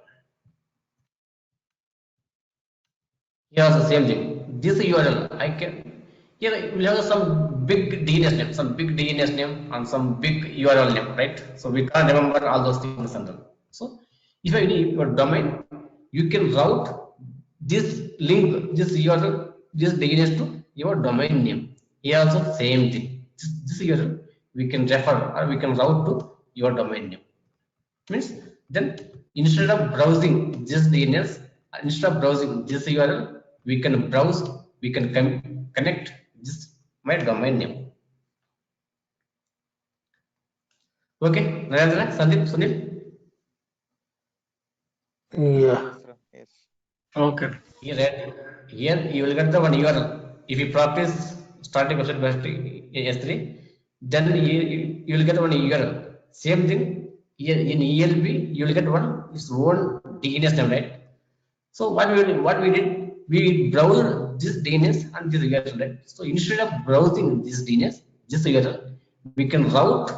Here also same thing. This URL I can, here we have some big DNS name, and some big URL name, right? So we can't remember all those things and all. So if I need your domain, you can route this link, this URL, this DNS to your domain name. Here also same thing. This URL we can refer or we can route to your domain name. Means then instead of browsing this DNS, instead of browsing this URL, we can browse, we can connect this my domain name. Okay, Narendra, Sandeep, Sunil. Yeah. Yes, Ram. Yes. Okay. Here you will get the one URL. If you practice starting website S3, then you will get one URL. Same thing here in ELB, you will get one its own DNS name, right? So what we did, we browsed this DNS and this URL, right? So instead of browsing this DNS, this URL, we can route,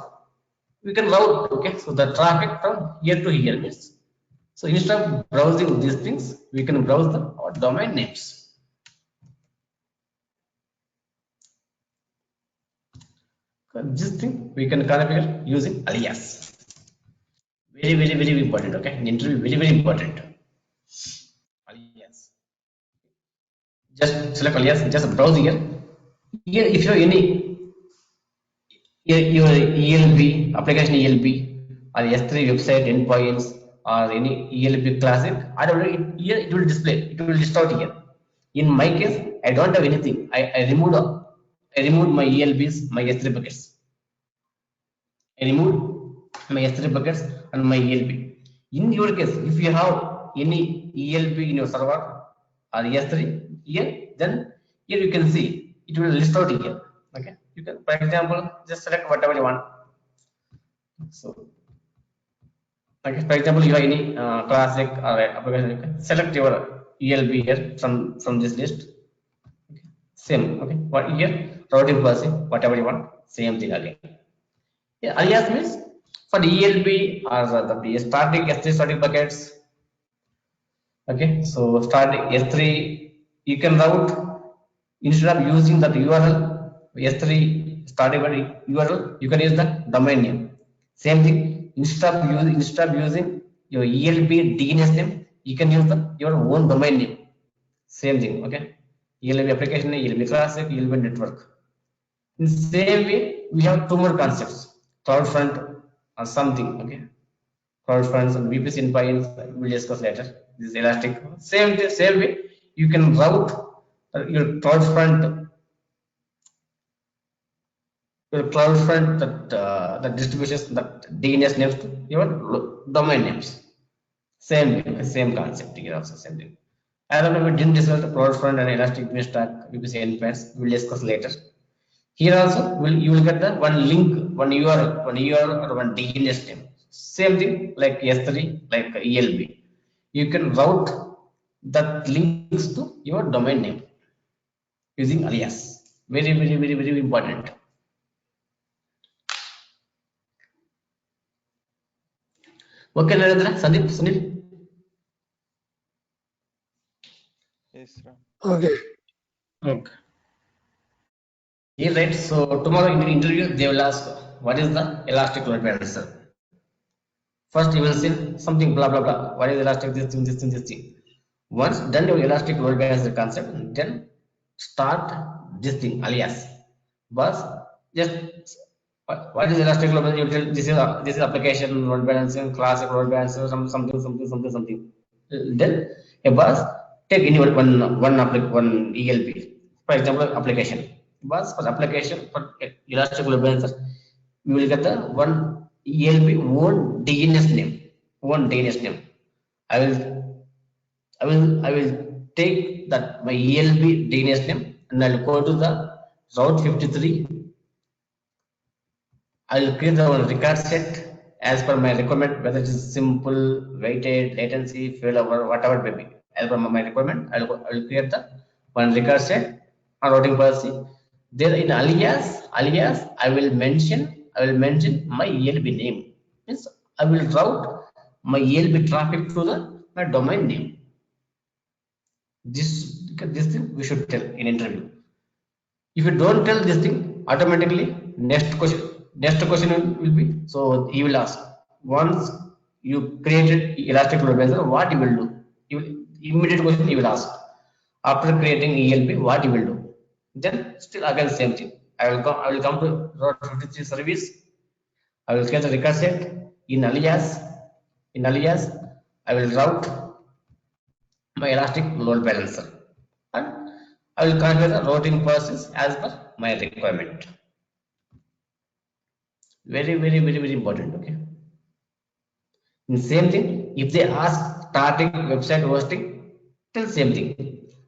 okay? So the traffic from here to here means. So instead of browsing these things, we can browse the domain names. This thing we can configure using alias. Very important, okay? In interview, very important. Alias. Just select alias, just browse here. Here, if you have any your ELB application ELB or S3 website endpoints or any ELB classic, here it will display, it will list out here. In my case, I don't have anything. I removed my ELBs, my S3 buckets. I removed my S3 buckets and my ELB. In your case, if you have any ELB in your server or S3 here, then here you can see it will list out here. Okay, you can, for example, just select whatever you want. So, okay, for example, you have any classic or application, you can select your ELB here from this list. Okay. Same. Okay. What here? Routing policy, whatever you want, same thing again. Yeah, alias means for ELB or the starting S3 starting buckets. Okay, so starting S3, you can route instead of using that URL S3 starting URL, you can use the domain name. Same thing, instead of using your ELB DNS name, you can use your own domain name. Same thing. Okay, ELB application, ELB classic, ELB network. In the same way, we have two more concepts: CloudFront or something. Okay, CloudFront and VPC endpoints we'll discuss later. This is Elastic. Same way, you can route your CloudFront that distributions, that DNS names to your domain names. Same way, same concept here also, same thing. I don't know, we didn't discuss the CloudFront and Elastic Stack VPC endpoints. We'll discuss later. Here also, you will get the one link, one URL or one DNS name. Same thing like S3, like ELB. You can route that links to your domain name using alias. Very important. Okay, Narendra, Sandeep, Sunil. Yes, Ram. Okay. Okay. Here, right? So tomorrow in the interview, they will ask what is the elastic load balancer. First, you will say something blah blah blah. What is elastic? This thing. Once done your elastic load balancer concept, then start this thing alias. But just what is elastic load balancer? You tell this is application load balancing, classic load balancer, something. Then a bus take any one ELB. For example, application. Bus for application for elastic load balancer, you will get the one ELB one DNS name. I will take that my ELB DNS name and I'll go to the route 53. I will create the one record set as per my requirement, whether it is simple, weighted, latency, failover, whatever may be. As per my requirement, I will create the one record set on routing policy. There in alias, I will mention my ELB name. Means I will route my ELB traffic to my domain name. This thing we should tell in interview. If you don't tell this thing, automatically next question will be, so he will ask, once you created elastic load balancer, what you will do? Immediate question he will ask, after creating ELB, what you will do? Then still again same thing. I will come to route 53 service. I will get the record set in alias. I will route my elastic load balancer and I will configure the routing process as per my requirement. Very important. Okay. In same thing, if they ask starting website hosting, tell same thing.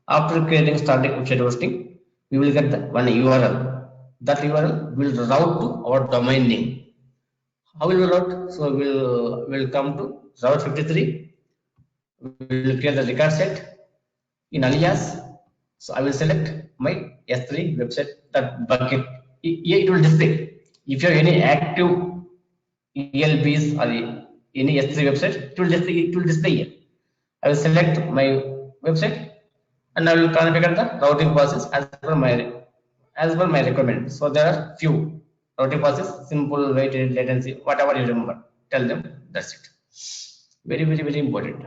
After creating starting website hosting, we will get the one URL. That URL will route to our domain name. How will we route? So we'll come to route 53. We will create the record set in alias. So I will select my S3 website, that bucket. Here it will display. If you have any active ELBs or any S3 website, it will display here. I will select my website and I will configure the routing process as per my requirement. So there are few routing process: simple, weighted, latency, whatever you remember. Tell them. That's it. Very important.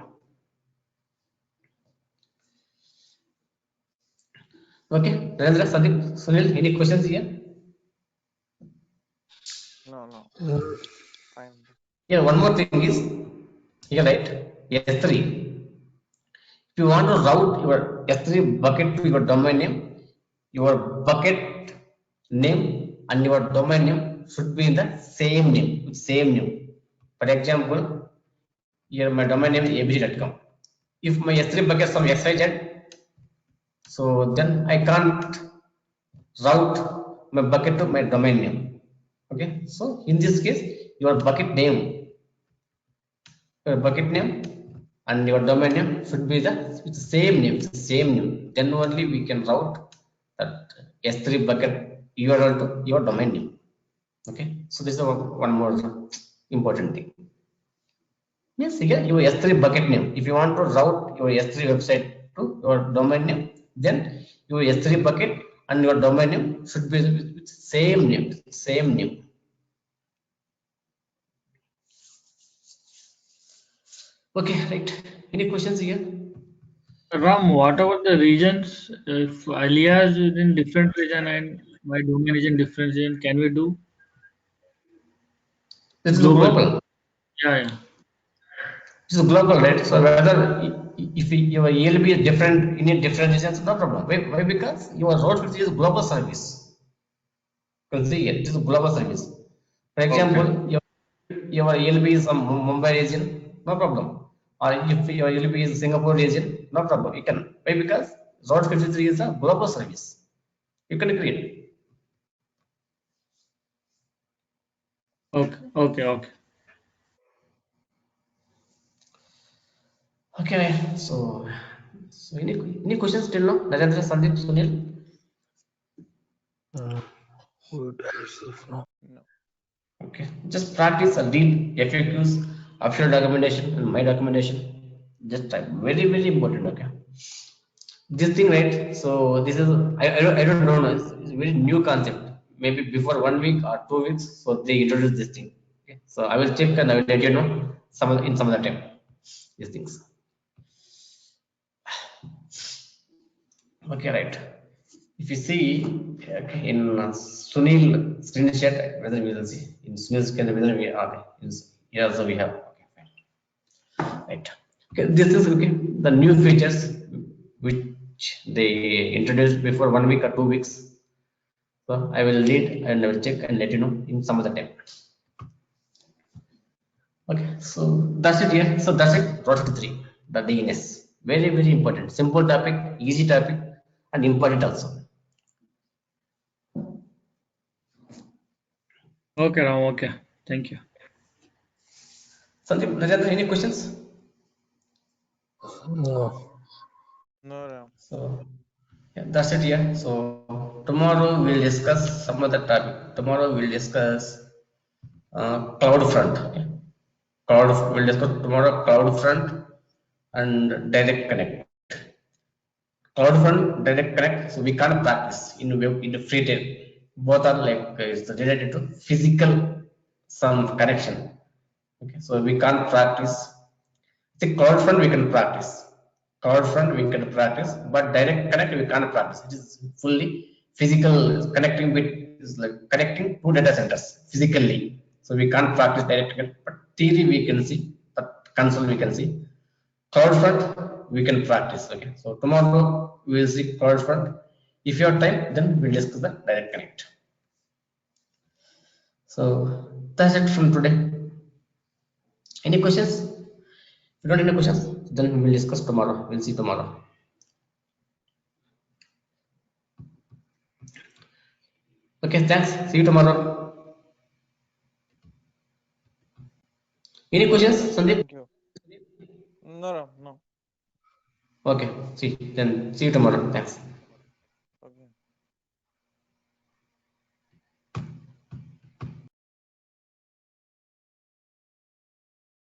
Okay, Narendra, Sandeep, Sunil, any questions here? No. Fine. Here, one more thing is here, right? S3. If you want to route your S3 bucket to your domain name, your bucket name and your domain name should be in the same name. For example, here my domain name is abc.com. If my S3 bucket is from XYZ, so then I can't route my bucket to my domain name. Okay, so in this case, your bucket name and your domain name should be with the same name, same name. Then only we can route that S3 bucket URL to your domain name. Okay, so this is one more important thing. Yes, here your S3 bucket name. If you want to route your S3 website to your domain name, then your S3 bucket and your domain name should be with same name, same name. Okay, right. Any questions here? Ram, what about the regions? If alias is in different region and my domain is in different region, can we do This is global? global. Yeah, yeah. This is global, right? So whether if your ELB is different in a different regions, no problem. Why? Because your road switch is global service. You can see here, it is a global service. For example, your ELB is from Mumbai region, no problem. Or if your ELB is Singapore region, no problem. You can. Why? Because road 53 is a global service. You can create. Okay, okay, okay. Okay, so any questions till now? Rajendra, Sandeep, Sunil? Good as of now. No. Okay, just practice and read FAQs, official documentation, and my documentation. Just type. Very, very important. Okay, this thing, right? So this is I don't know. It's a very new concept. Maybe before 1 week or 2 weeks, so they introduced this thing. Okay, so I will check and I will let you know in some other time these things. Okay, right. If you see okay, in Sunil screenshot, whether we will see in Sunil screen whether we are here also we have. Okay, fine. Right. Okay, this is okay. The new features which they introduced before 1 week or 2 weeks. So I will read and I will check and let you know in some other time. Okay, so that's it here. So that's it. Route 3, the DNS. Very, very important. Simple topic, easy topic, and important also. Okay, Ram, okay. Thank you. Sandeep, Rajendra, any questions? No. No, Ram. So yeah, that's it here. So tomorrow we'll discuss some other topic. Tomorrow we'll discuss CloudFront. Okay? We'll discuss tomorrow CloudFront and Direct Connect. CloudFront, Direct Connect. So we can't practice in the free time. Both are like it's related to physical some connection. Okay, so we can't practice. See, CloudFront we can practice. CloudFront we can practice, but Direct Connect we can't practice. It is fully physical connecting with is like connecting two data centers physically. So we can't practice Direct Connect, but theory we can see, but console we can see. CloudFront we can practice. Okay, so tomorrow we will see CloudFront. If you have time, then we'll discuss the Direct Connect. So that's it from today. Any questions? If you don't have any questions, then we'll discuss tomorrow. We'll see tomorrow. Okay, thanks. See you tomorrow. Any questions, Sandeep? Thank you. No, Ram. No. Okay, see. Then see you tomorrow. Thanks.